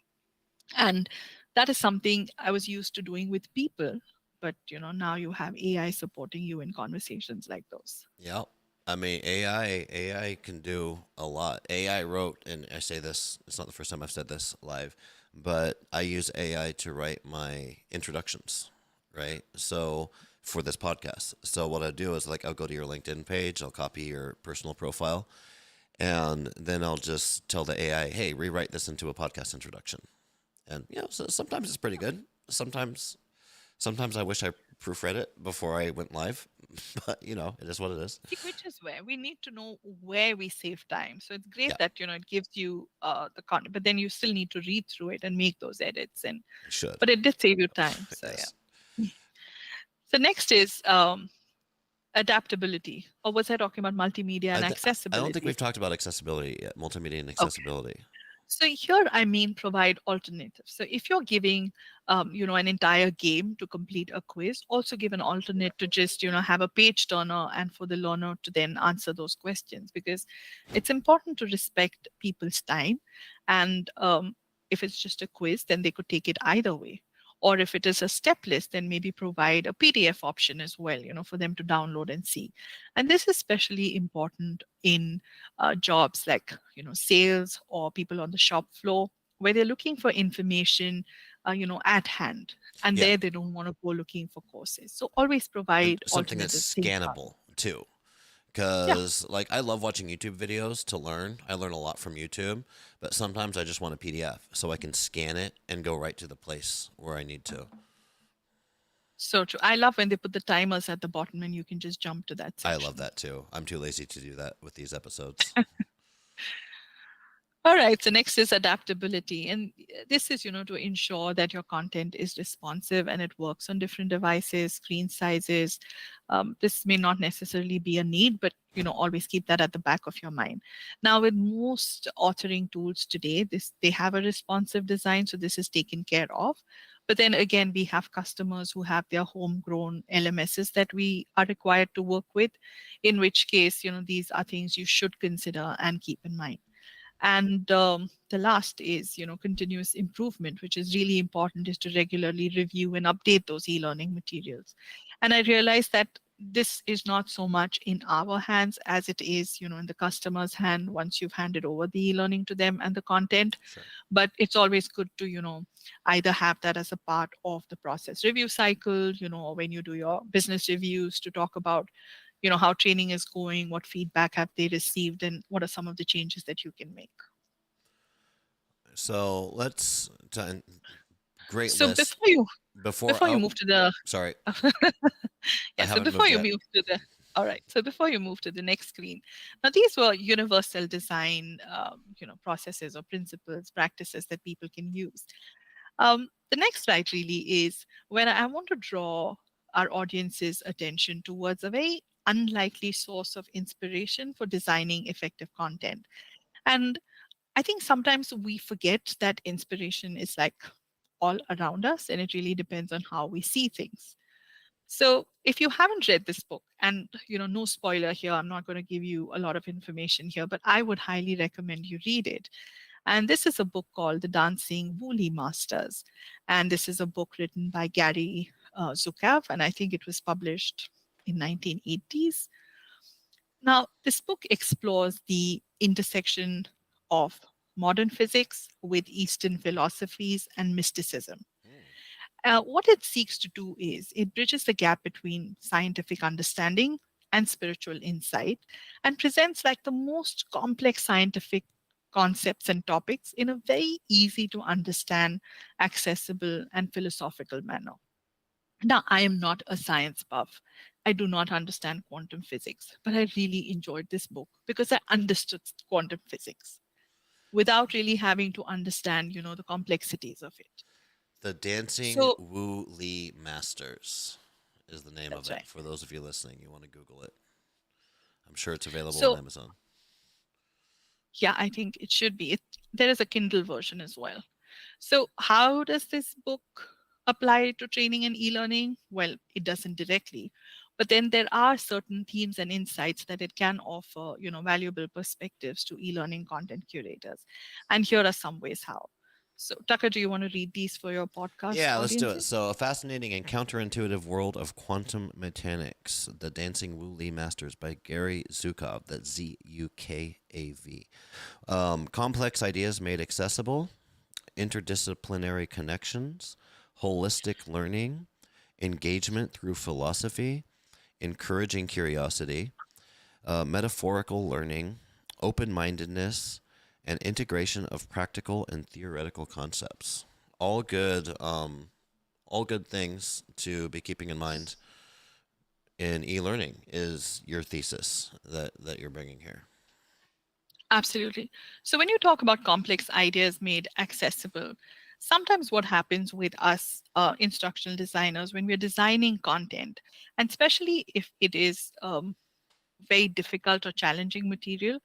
And that is something I was used to doing with people. But now you have AI supporting you in conversations like those. Yep. I mean, AI can do a lot. AI wrote, and I say this, it's not the first time I've said this live, but I use AI to write my introductions, right? So for this podcast. So what I do is like I'll go to your LinkedIn page, I'll copy your personal profile, and then I'll just tell the AI, "Hey, rewrite this into a podcast introduction." And so sometimes it's pretty good. Sometimes I wish I proofread it before I went live, but it is what it is. See, which is where we need to know where we save time. So it's great Yeah, that it gives you the content, but then you still need to read through it and make those edits. And I should. but it did save you time. So Yes. yeah. So next is adaptability, or was I talking about multimedia and I don't think accessibility? we've talked about accessibility yet, multimedia and Okay. accessibility. So here I mean provide alternatives. So if you're giving an entire game to complete a quiz, also give an alternate to just have a page turner and for the learner to then answer those questions, because it's important to respect people's time. And if it's just a quiz, then they could take it either way. Or if it is a step list, then maybe provide a PDF option as well, for them to download and see. And this is especially important in jobs like sales or people on the shop floor, where they're looking for information at hand, and Yeah, there they don't want to go looking for courses. So always and provide something that's alternative safeguards. scannable too. Yeah. Because like I love watching YouTube videos to learn. I learn a lot from YouTube, but sometimes I just want a PDF so I can scan it and go right to the place where I need to. So true. I love when they put the timers at the bottom and you can just jump to that I love section. that too. I'm too lazy to do that with these episodes. All right, so next is adaptability. And this is, to ensure that your content is responsive and it works on different devices, screen sizes. This may not necessarily be a need, but, always keep that at the back of your mind. Now, with most authoring tools today, they have a responsive design, so this is taken care of. But then again, we have customers who have their homegrown LMSs that we are required to work with, in which case, these are things you should consider and keep in mind. And the last is, continuous improvement, which is really important, is to regularly review and update those e-learning materials. And I realize that this is not so much in our hands as it is, in the customer's hand once you've handed over the e-learning to them and the content. Sure. But it's always good to, either have that as a part of the process review cycle, or when you do your business reviews to talk about how training is going, what feedback have they received, and what are some of the changes that you can make. So great So list. Before before you move to the sorry, I yeah, so haven't before moved you yet. move to the All right. So before you move to the next screen, now these were universal design, processes or principles, practices that people can use. The next slide really is where I want to draw our audience's attention towards a very unlikely source of inspiration for designing effective content. And I think sometimes we forget that inspiration is like all around us, and it really depends on how we see things. So if you haven't read this book, and no spoiler here, I'm not going to give you a lot of information here, but I would highly recommend you read it. And this is a book called The Dancing Woolly Masters. And this is a book written by Gary Zukav, and I think it was published in 1980s. Now, this book explores the intersection of modern physics with Eastern philosophies and mysticism. Hmm. What it seeks to do is it bridges the gap between scientific understanding and spiritual insight and presents like the most complex scientific concepts and topics in a very easy to understand, accessible, and philosophical manner. Now, I am not a science buff. I do not understand quantum physics, but I really enjoyed this book because I understood quantum physics without really having to understand, the complexities of it. The Dancing So Wu Li Masters is the name of that's it. right. For those of you listening, you want to Google it. I'm sure it's available on So Amazon. yeah, I think it should be. There is a Kindle version as well. So, how does this book apply to training and e learning? Well, it doesn't directly, but then there are certain themes and insights that it can offer, valuable perspectives to e learning content curators. And here are some ways how. So, Tucker, do you want to read these for your podcast Yeah, let's do it. audiences? So, a fascinating and counterintuitive world of quantum mechanics. The Dancing Wu Li Masters by Gary Zukov. That's Zukav. Complex ideas made accessible, interdisciplinary connections, holistic learning, engagement through philosophy, encouraging curiosity, metaphorical learning, open mindedness, and integration of practical and theoretical concepts. All good, all good things to be keeping in mind in e-learning is your thesis that you're bringing here. Absolutely. So when you talk about complex ideas made accessible, sometimes what happens with us instructional designers when we're designing content, and especially if it is very difficult or challenging material,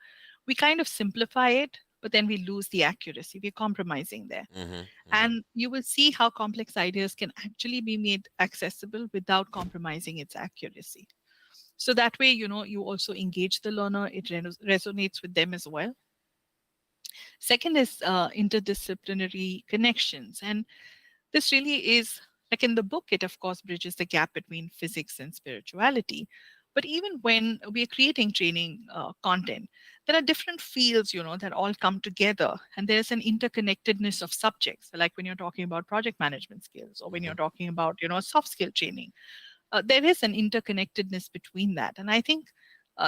we kind of simplify it, but then we lose the accuracy. We're compromising there. Mm-hmm. Mm-hmm. And you will see how complex ideas can actually be made accessible without compromising its accuracy. So that way, you also engage the learner, it resonates with them as well. Second is interdisciplinary connections. And this really is like in the book, it of course bridges the gap between physics and spirituality. But even when we are creating training content, there are different fields, that all come together, and there's an interconnectedness of subjects. Like when you're talking about project management skills, or when Mm-hmm. you're talking about, soft skill training, there is an interconnectedness between that. And I think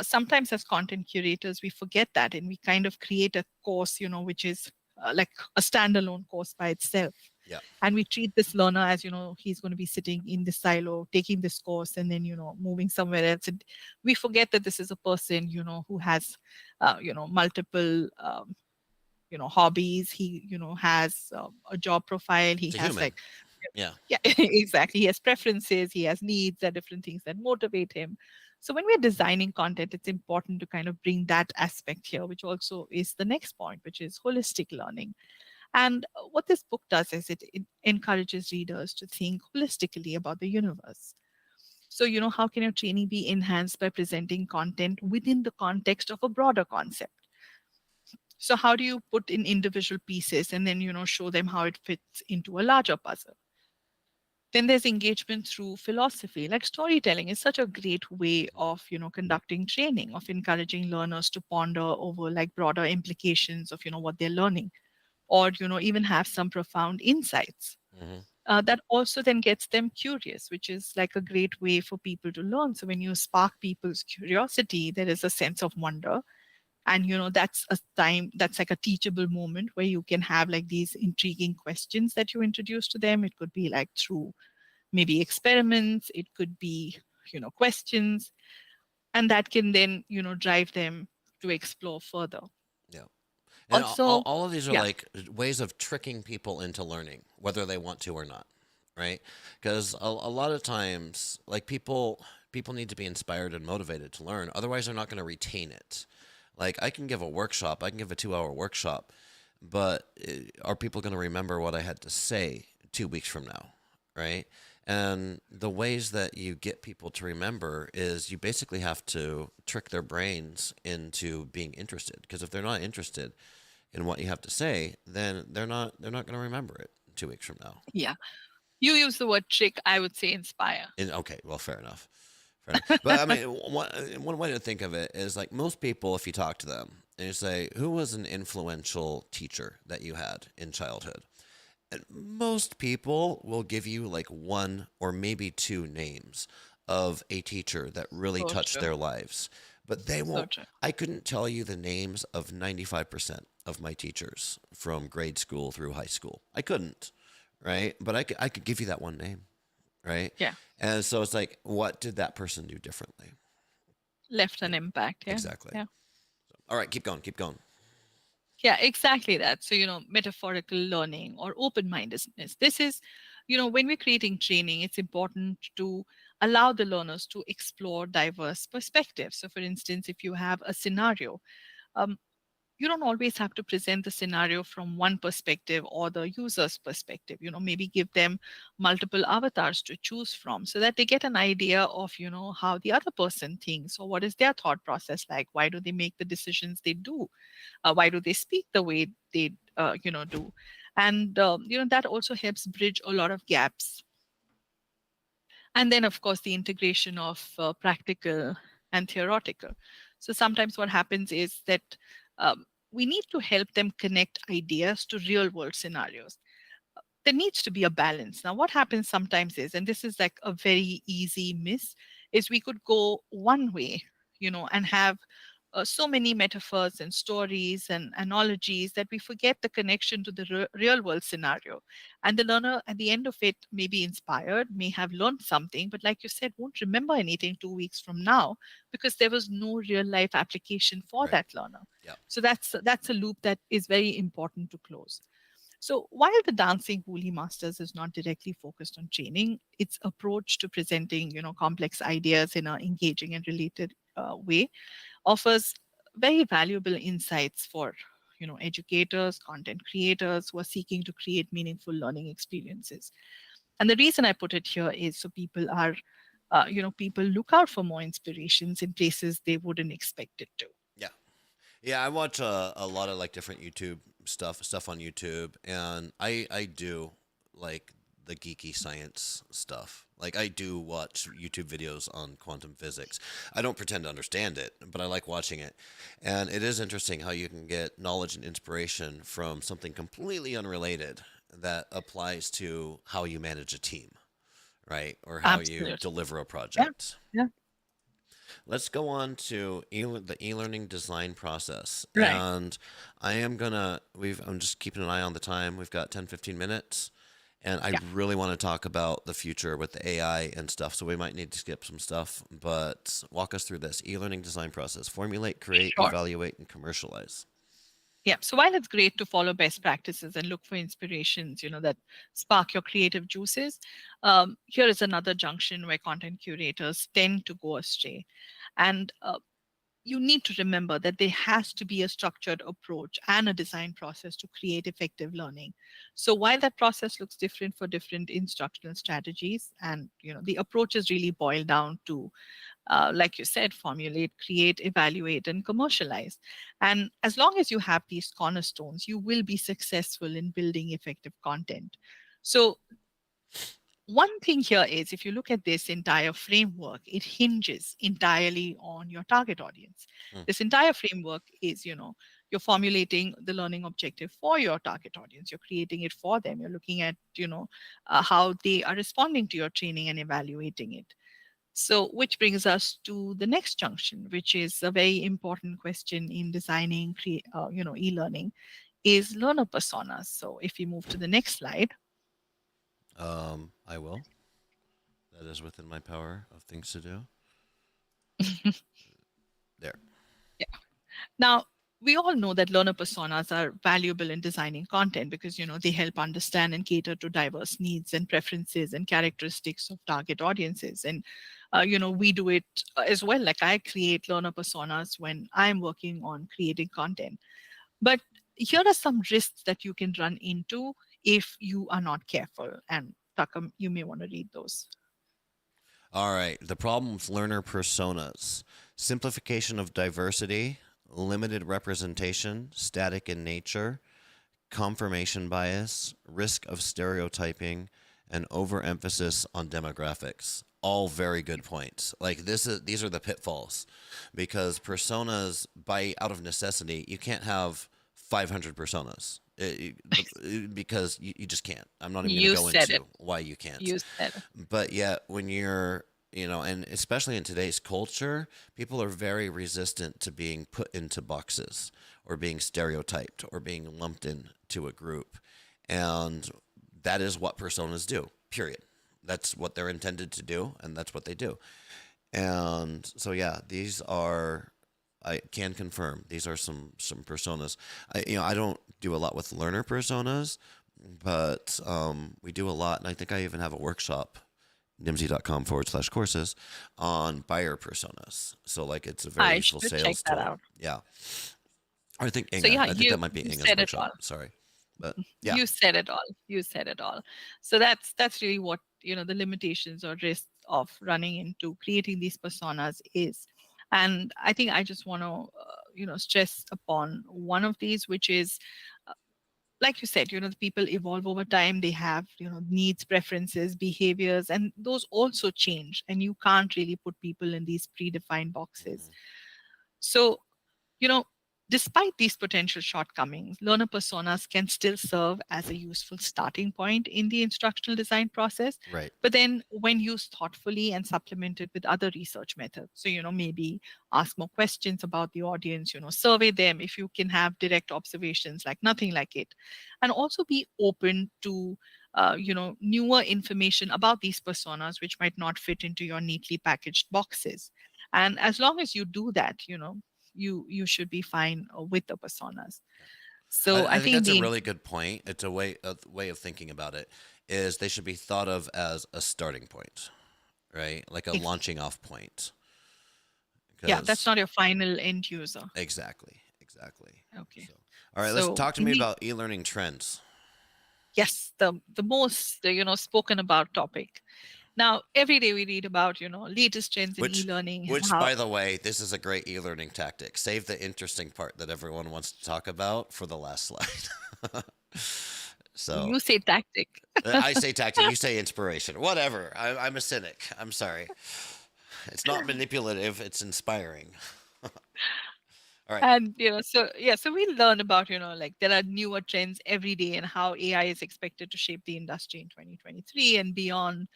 sometimes as content curators, we forget that and we kind of create a course, which is like a standalone course by itself. Yeah. And we treat this learner as, he's going to be sitting in this silo, taking this course, and then, moving somewhere else. And we forget that this is a person, who has, multiple, hobbies. He, has a job profile. He It's a has human. like Yeah. yeah, exactly. He has preferences, he has needs, there are different things that motivate him. So when we're designing content, it's important to kind of bring that aspect here, which also is the next point, which is holistic learning. And what this book does is it encourages readers to think holistically about the universe. So, how can your training be enhanced by presenting content within the context of a broader concept? So, how do you put in individual pieces and then, show them how it fits into a larger puzzle? Then there's engagement through philosophy. Like storytelling is such a great way of, conducting training, of encouraging learners to ponder over like broader implications of, what they're learning, or, even have some profound insights. Mm-hmm. That also then gets them curious, which is like a great way for people to learn. So when you spark people's curiosity, there is a sense of wonder. And that's a time, that's like a teachable moment where you can have like these intriguing questions that you introduce to them. It could be like through maybe experiments, it could be, questions. and that can then drive them to explore further. Yeah. And Also, all of these are yeah, like ways of tricking people into learning, whether they want to or not, right? Because a lot of times, like people need to be inspired and motivated to learn. Otherwise, they're not going to retain it. Like I can give a workshop, I can give a 2 hour workshop, but are people going to remember what I had to say 2 weeks from now, right? And the ways that you get people to remember is you basically have to trick their brains into being interested. Because if they're not interested in what you have to say, then they're not going to remember it 2 weeks from now. yeah. You use the word trick, I would say inspire. And okay, well, fair enough. Fair enough. But I mean, one way to think of it is like most people, if you talk to them and you say, who was an influential teacher that you had in childhood? And most people will give you like one or maybe two names of a teacher that really So touched true. their lives. But they So won't, true. I couldn't tell you the names of 95% of my teachers from grade school through high school. I couldn't, right? But I could give you that one name, right? Yeah. And so it's like, what did that person do differently? Left an impact. Yeah. Exactly. Yeah. All right, keep going, keep going. Yeah, exactly that. So, metaphorical learning or open mindedness. This is, when we're creating training, it's important to allow the learners to explore diverse perspectives. So, for instance, if you have a scenario, um, you don't always have to present the scenario from one perspective or the user's perspective. Maybe give them multiple avatars to choose from so that they get an idea of how the other person thinks, or what is their thought process like, why do they make the decisions they do, why do they speak the way they do. And that also helps bridge a lot of gaps. And then, of course, the integration of practical and theoretical. So sometimes what happens is that we need to help them connect ideas to real world scenarios. There needs to be a balance. Now, what happens sometimes is, and this is like a very easy miss, is we could go one way, and have so many metaphors and stories and analogies that we forget the connection to the real world scenario. And the learner at the end of it may be inspired, may have learned something, but like you said, won't remember anything 2 weeks from now because there was no real life application for Right. that learner. Yeah. So that's a loop that is very important to close. So while the Dancing Woolly Masters is not directly focused on training, its approach to presenting, complex ideas in an engaging and related way offers very valuable insights for, educators, content creators who are seeking to create meaningful learning experiences. And the reason I put it here is so people look out for more inspirations in places they wouldn't expect it to. Yeah. Yeah, I watch a lot of like different YouTube stuff on YouTube, and I do like the geeky science stuff. Like I do watch YouTube videos on quantum physics. I don't pretend to understand it, but I like watching it. And it is interesting how you can get knowledge and inspiration from something completely unrelated that applies to how you manage a team, right? Or how you Absolutely. deliver a Yeah. project. Yeah. Let's go on to the e-learning design process. Right. And I'm just keeping an eye on the time. We've got 10, 15 minutes. And I Yeah. really want to talk about the future with the AI and stuff. So we might need to skip some stuff, but walk us through this e-learning design process. Formulate, create, Sure. evaluate, and commercialize. Yeah. So while it's great to follow best practices and look for inspirations, that spark your creative juices, here is another junction where content curators tend to go astray. And you need to remember that there has to be a structured approach and a design process to create effective learning. So while that process looks different for different instructional strategies, and the approaches really boil down to, like you said, formulate, create, evaluate, and commercialize. And as long as you have these cornerstones, you will be successful in building effective content. So one thing here is, if you look at this entire framework, it hinges entirely on your target audience. Hmm. This entire framework is, you're formulating the learning objective for your target audience. You're creating it for them. You're looking at, how they are responding to your training and evaluating it. So, which brings us to the next junction, which is a very important question in designing, e-learning, is learner personas. So, if we move to the next slide. I will. That is within my power of things to do. there. Yeah. Now, we all know that learner personas are valuable in designing content because, they help understand and cater to diverse needs and preferences and characteristics of target audiences. And, we do it as well. Like I create learner personas when I'm working on creating content. But here are some risks that you can run into if you are not careful. And Takam, you may want to read those. All right. The problem with learner personas: simplification of diversity, limited representation, static in nature, confirmation bias, risk of stereotyping, and overemphasis on demographics. All very good points. Like these are the pitfalls, because personas, by out of necessity, you can't have 500 personas. Because you just can't. I'm not even going to You go said it. into why you can't. You said it. But yet, when you're, and especially in today's culture, people are very resistant to being put into boxes or being stereotyped or being lumped into a group. And that is what personas do, period. That's what they're intended to do, and that's what they do. And so, yeah, these are, I can confirm, these are some personas. I don't do a lot with learner personas, but we do a lot, and I think I even have a workshop, nimdzi.com/courses, on buyer personas. So like it's a very I useful should check sales that tool. out. Yeah. I think So Inga. yeah, I think that might be you Inga's said it all. workshop. Sorry. But yeah. You said it all. You said it all. So that's really what the limitations or risks of running into creating these personas is. And I think I just want to stress upon one of these, which is like you said, the people evolve over time. They have needs, preferences, behaviors, and those also change, and you can't really put people in these predefined boxes. Mhm. So you know, despite these potential shortcomings, learner personas can still serve as a useful starting point in the instructional design process. Right. But then, when used thoughtfully and supplemented with other research methods, so, maybe ask more questions about the audience, survey them if you can have direct observations like nothing like it, and also be open to newer information about these personas which might not fit into your neatly packaged boxes. And as long as you do that, you should be fine with the personas. So I I think think that's a the really good point. It's a way of thinking about it is they should be thought of as a starting point, right? Like a ex- launching off point. yeah, that's Because not your final end user. exactly. Okay. So, all right, let's So talk to in me the about e-learning trends. yes, the most spoken about topic. Now every day we read about latest trends in Which, e-learning and which, how by the way, this is a great e-learning tactic. Save the interesting part that everyone wants to talk about for the last slide. So you say tactic. I say tactic, you say inspiration. Whatever. I'm a cynic. I'm sorry. It's not manipulative. It's inspiring. All right. And so yeah, so we learn about like there are newer trends every day and how AI is expected to shape the industry in 2023 and beyond.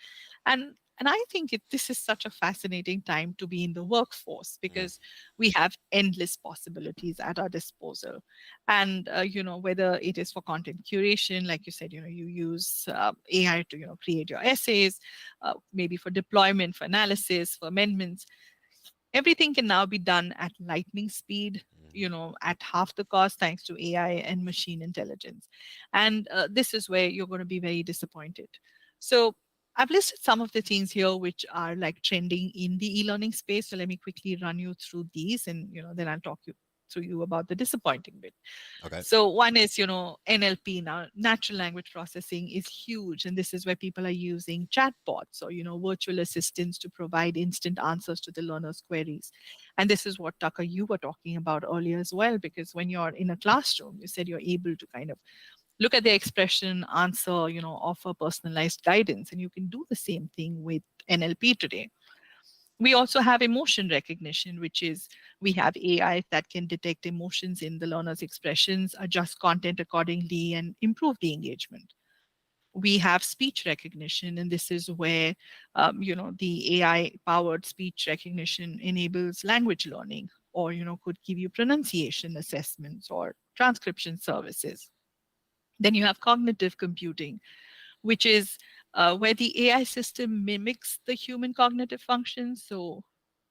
And I think this is such a fascinating time to be in the workforce Mhm. because we have endless possibilities at our disposal. And whether it is for content curation, like you said, you use AI to create your essays, maybe for deployment, for analysis, for amendments. Everything can now be done at lightning speed, Mhm. at half the cost thanks to AI and machine intelligence. And this is where you're going to be very disappointed. So I've listed some of the things here which are like trending in the e-learning space. So let me quickly run you through these, and then I'll talk you through you about the disappointing bit. Okay. So one is, NLP now, natural language processing is huge. And this is where people are using chatbots or, virtual assistants to provide instant answers to the learner's queries. And this is what, Tucker, you were talking about earlier as well, because when you're in a classroom, you said you're able to kind of look at the expression, answer, offer personalized guidance. And you can do the same thing with NLP today. We also have emotion recognition, which is we have AI that can detect emotions in the learner's expressions, adjust content accordingly, and improve the engagement. We have speech recognition, and this is where the AI-powered speech recognition enables language learning, or could give you pronunciation assessments or transcription services. Then you have cognitive computing, which is where the AI system mimics the human cognitive functions. So,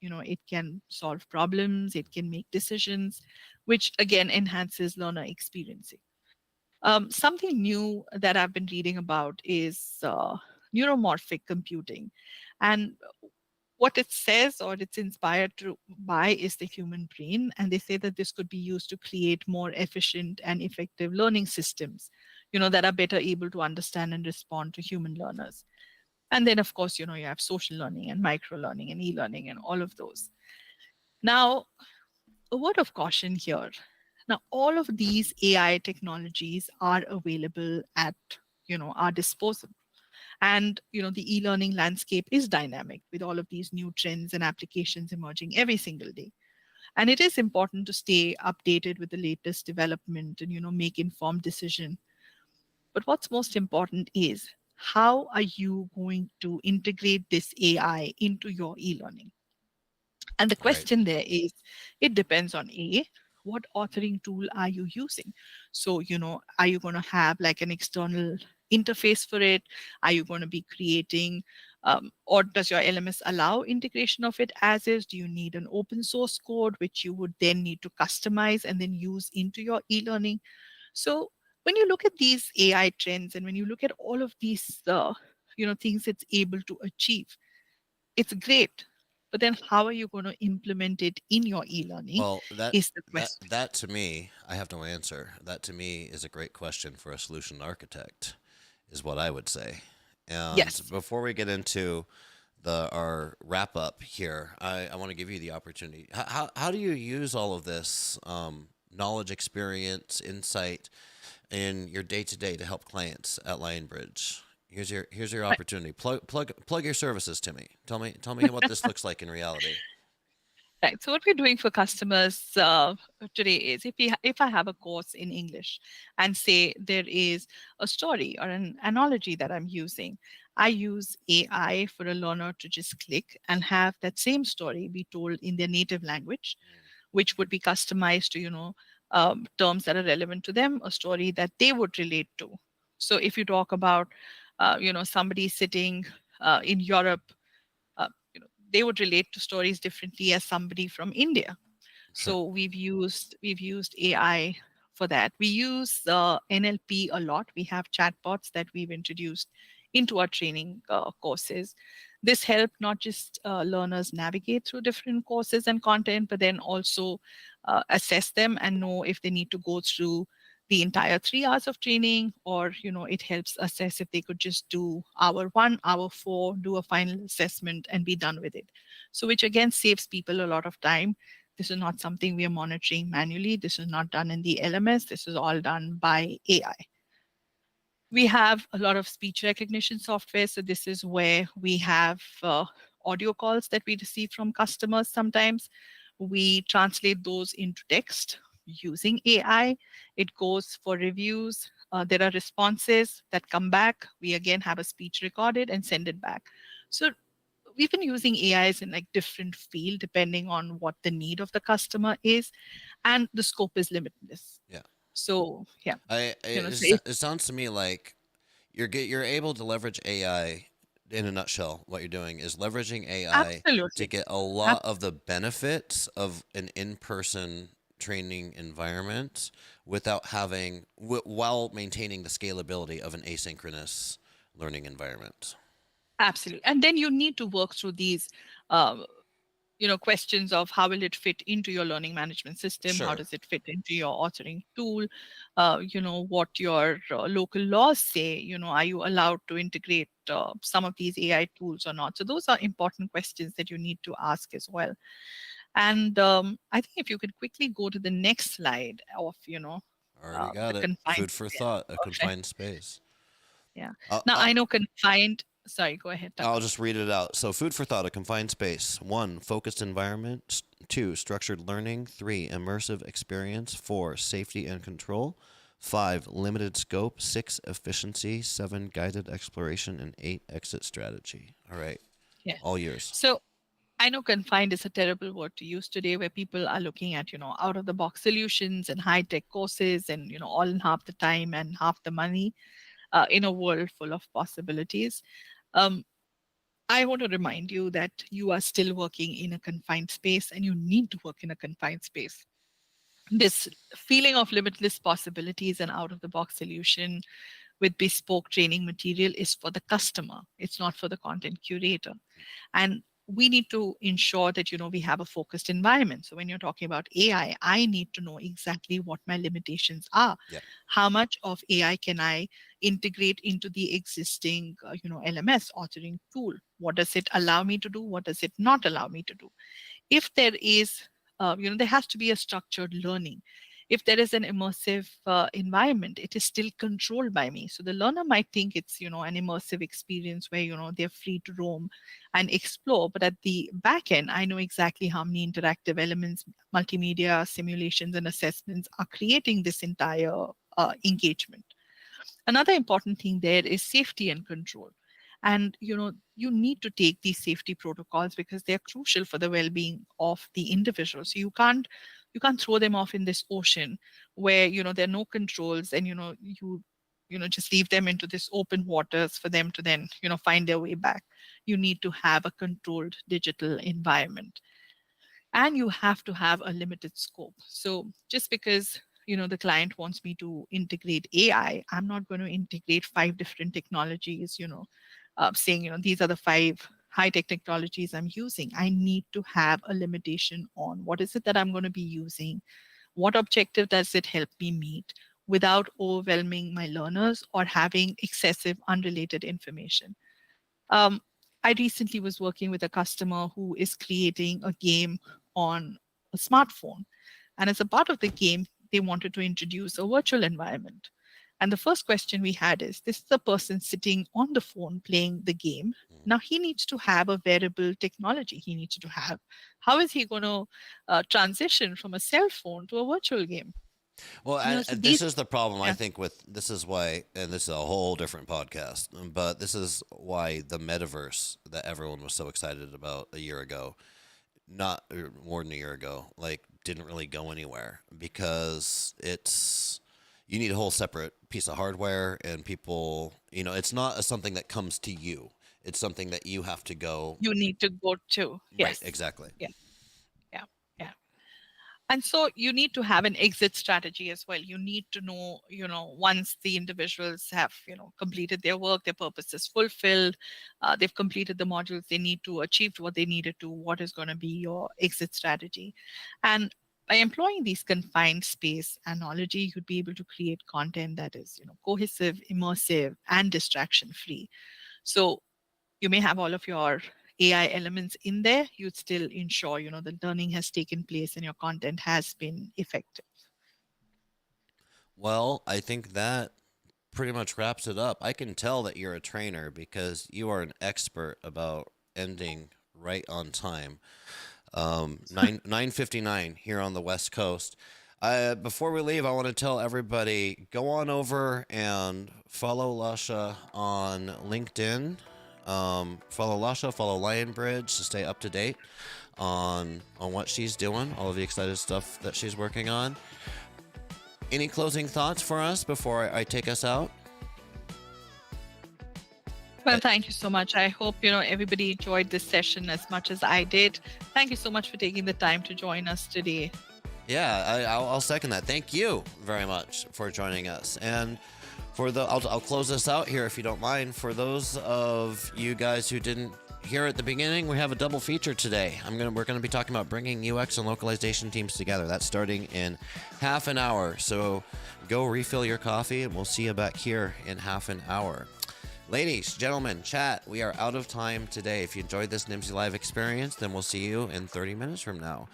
it can solve problems, it can make decisions, which again enhances learner experience. Something new that I've been reading about is neuromorphic computing. And what it says or it's inspired by is the human brain. And they say that this could be used to create more efficient and effective learning systems, that are better able to understand and respond to human learners. And then, of course, you have social learning and micro learning and e learning and all of those. Now, a word of caution here. Now, all of these AI technologies are available at our disposal. And the e-learning landscape is dynamic with all of these new trends and applications emerging every single day. And it is important to stay updated with the latest development and make informed decision. But what's most important is how are you going to integrate this AI into your e-learning? And the Right. question there is, it depends on what authoring tool are you using? So, are you going to have like an external interface for it? Are you going to be creating, or does your LMS allow integration of it as is? Do you need an open source code, which you would then need to customize and then use into your e-learning? So when you look at these AI trends and when you look at all of these, things it's able to achieve, it's great. But then how are you going to implement it in your e-learning Well, that is the that question. that to me, I have no answer. That to me is a great question for a solution architect, is what I would say. And Yes. before we get into our wrap up here, I want to give you the opportunity. How do you use all of this knowledge, experience, insight in your day to day to help clients at Lionbridge? Here's your Right. opportunity. Plug your services to me. Tell me what this looks like in reality. Right. So what we're doing for customers today is if I have a course in English and say there is a story or an analogy that I'm using, I use AI for a learner to just click and have that same story be told in their native language, which would be customized to terms that are relevant to them, a story that they would relate to. So if you talk about somebody sitting in Europe, uh, they would relate to stories differently as somebody from India. Sure. So we've used AI for that. We use NLP a lot. We have chatbots that we've introduced into our training courses. This helped not just learners navigate through different courses and content, but then also assess them and know if they need to go through the entire 3 hours of training, or it helps assess if they could just do hour 1, hour 4, do a final assessment and be done with it. So which again saves people a lot of time. This is not something we are monitoring manually. This is not done in the LMS. This is all done by AI. We have a lot of speech recognition software. So this is where we have audio calls that we receive from customers sometimes. We translate those into text using AI. It goes for reviews. There are responses that come back. We again have a speech recorded and send it back. So we've been using AIs in like different field depending on what the need of the customer is, and the scope is limitless. Yeah. So yeah, I so if, it sounds to me like you're able to leverage AI. In a nutshell, what you're doing is leveraging AI to absolutely. get a lot of the benefits of an in-person training environment without having while maintaining the scalability of an asynchronous learning environment. Absolutely. And then you need to work through these questions of how will it fit into your learning management system, how Sure. does it fit into your authoring tool, what your local laws say, are you allowed to integrate some of these AI tools or not? So those are important questions that you need to ask as well. And I think if you could quickly go to the next slide of Already the got it. confined. Food for Yeah, thought, a perfect. confined space. Yeah. I'll, Now I'll, I know confined. Sorry, go ahead, I'll Tucker. just read it out. So, food for thought, a confined space. 1, focused environment. 2, structured learning. 3, immersive experience. 4, safety and control. 5, limited scope. 6, efficiency. 7, guided exploration. And 8, exit strategy. All right. Yeah. All yours. So I know confined is a terrible word to use today, where people are looking at, out of the box solutions and high tech courses and, all in half the time and half the money in a world full of possibilities. Um, I want to remind you that you are still working in a confined space and you need to work in a confined space. This feeling of limitless possibilities and out of the box solution with bespoke training material is for the customer. It's not for the content curator. And we need to ensure that we have a focused environment. So when you're talking about I need to know exactly what my limitations are. Yeah. How much of AI can I integrate into the existing LMS authoring tool? What does it allow me to do? What does it not allow me to do? If there is there has to be a structured learning. If there is an immersive environment, it is still controlled by me. So the learner might think it's an immersive experience where they're free to roam and explore, but at the back end I know exactly how many interactive elements, multimedia simulations and assessments are creating this entire engagement. Another important thing there is safety and control. And you need to take these safety protocols because they're crucial for the well-being of the individual. So you can't throw them off in this ocean where there are no controls, and you just leave them into this open waters for them to then find their way back. You need to have a controlled digital environment, and you have to have a limited scope. So just because the client wants me to integrate AI, I'm not going to integrate five different technologies, saying these are the five high tech technologies I'm using. I need to have a limitation on what is it that I'm going to be using, what objective does it help me meet, without overwhelming my learners or having excessive unrelated information. um, I recently was working with a customer who is creating a game on a smartphone. And as a part of the game, they wanted to introduce a virtual environment. And the first question we had is, this is a person sitting on the phone playing the game. Mhm. Now he needs to have a wearable technology. He needs to have, how is he going to transition from a cell phone to a virtual game? Well, So this these, is the problem, I yeah, think, with this is why, and this is a whole different podcast, but this is why the metaverse that everyone was so excited about a year ago, not or more than a year ago, like didn't really go anywhere because you need a whole separate piece of hardware, and people, it's not something that comes to you. It's something that you have to go. you need to go to. Right, Yes. exactly. Yeah. Yeah. Yeah. And so you need to have an exit strategy as well. You need to know, once the individuals have, completed their work, their purpose is fulfilled, they've completed the modules they need to achieve what they needed to, what is going to be your exit strategy. And by employing these confined space analogy, you'd be able to create content that is, cohesive, immersive, and distraction free. So you may have all of your AI elements in there, you'd still ensure, the learning has taken place and your content has been effective. Well, I think that pretty much wraps it up. I can tell that you're a trainer because you are an expert about ending right on time. 9:59 here on the West Coast. Before we leave, I want to tell everybody go on over and follow Lasha on LinkedIn. Follow Lasha, follow Lionbridge to stay up to date on what she's doing, all of the excited stuff that she's working on. Any closing thoughts for us before I take us out? Well, thank you so much. I hope, everybody enjoyed this session as much as I did. Thank you so much for taking the time to join us today. Yeah, I'll second that. Thank you very much for joining us. And I'll close this out here if you don't mind. For those of you guys who didn't hear at the beginning, we have a double feature today. We're gonna be talking about bringing UX and localization teams together. That's starting in half an hour. So go refill your coffee, and we'll see you back here in half an hour. Ladies, gentlemen, chat, we are out of time today. If you enjoyed this Nimdzi Live experience, then we'll see you in 30 minutes from now.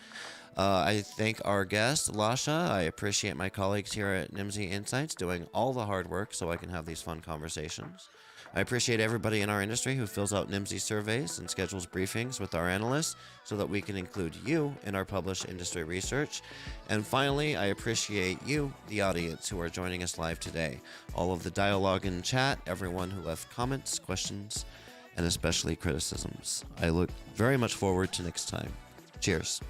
I thank our guest, Lasha. I appreciate my colleagues here at Nimdzi Insights doing all the hard work so I can have these fun conversations. I appreciate everybody in our industry who fills out Nimdzi surveys and schedules briefings with our analysts so that we can include you in our published industry research. And finally, I appreciate you, the audience, who are joining us live today. All of the dialogue in chat, everyone who left comments, questions, and especially criticisms. I look very much forward to next time. Cheers.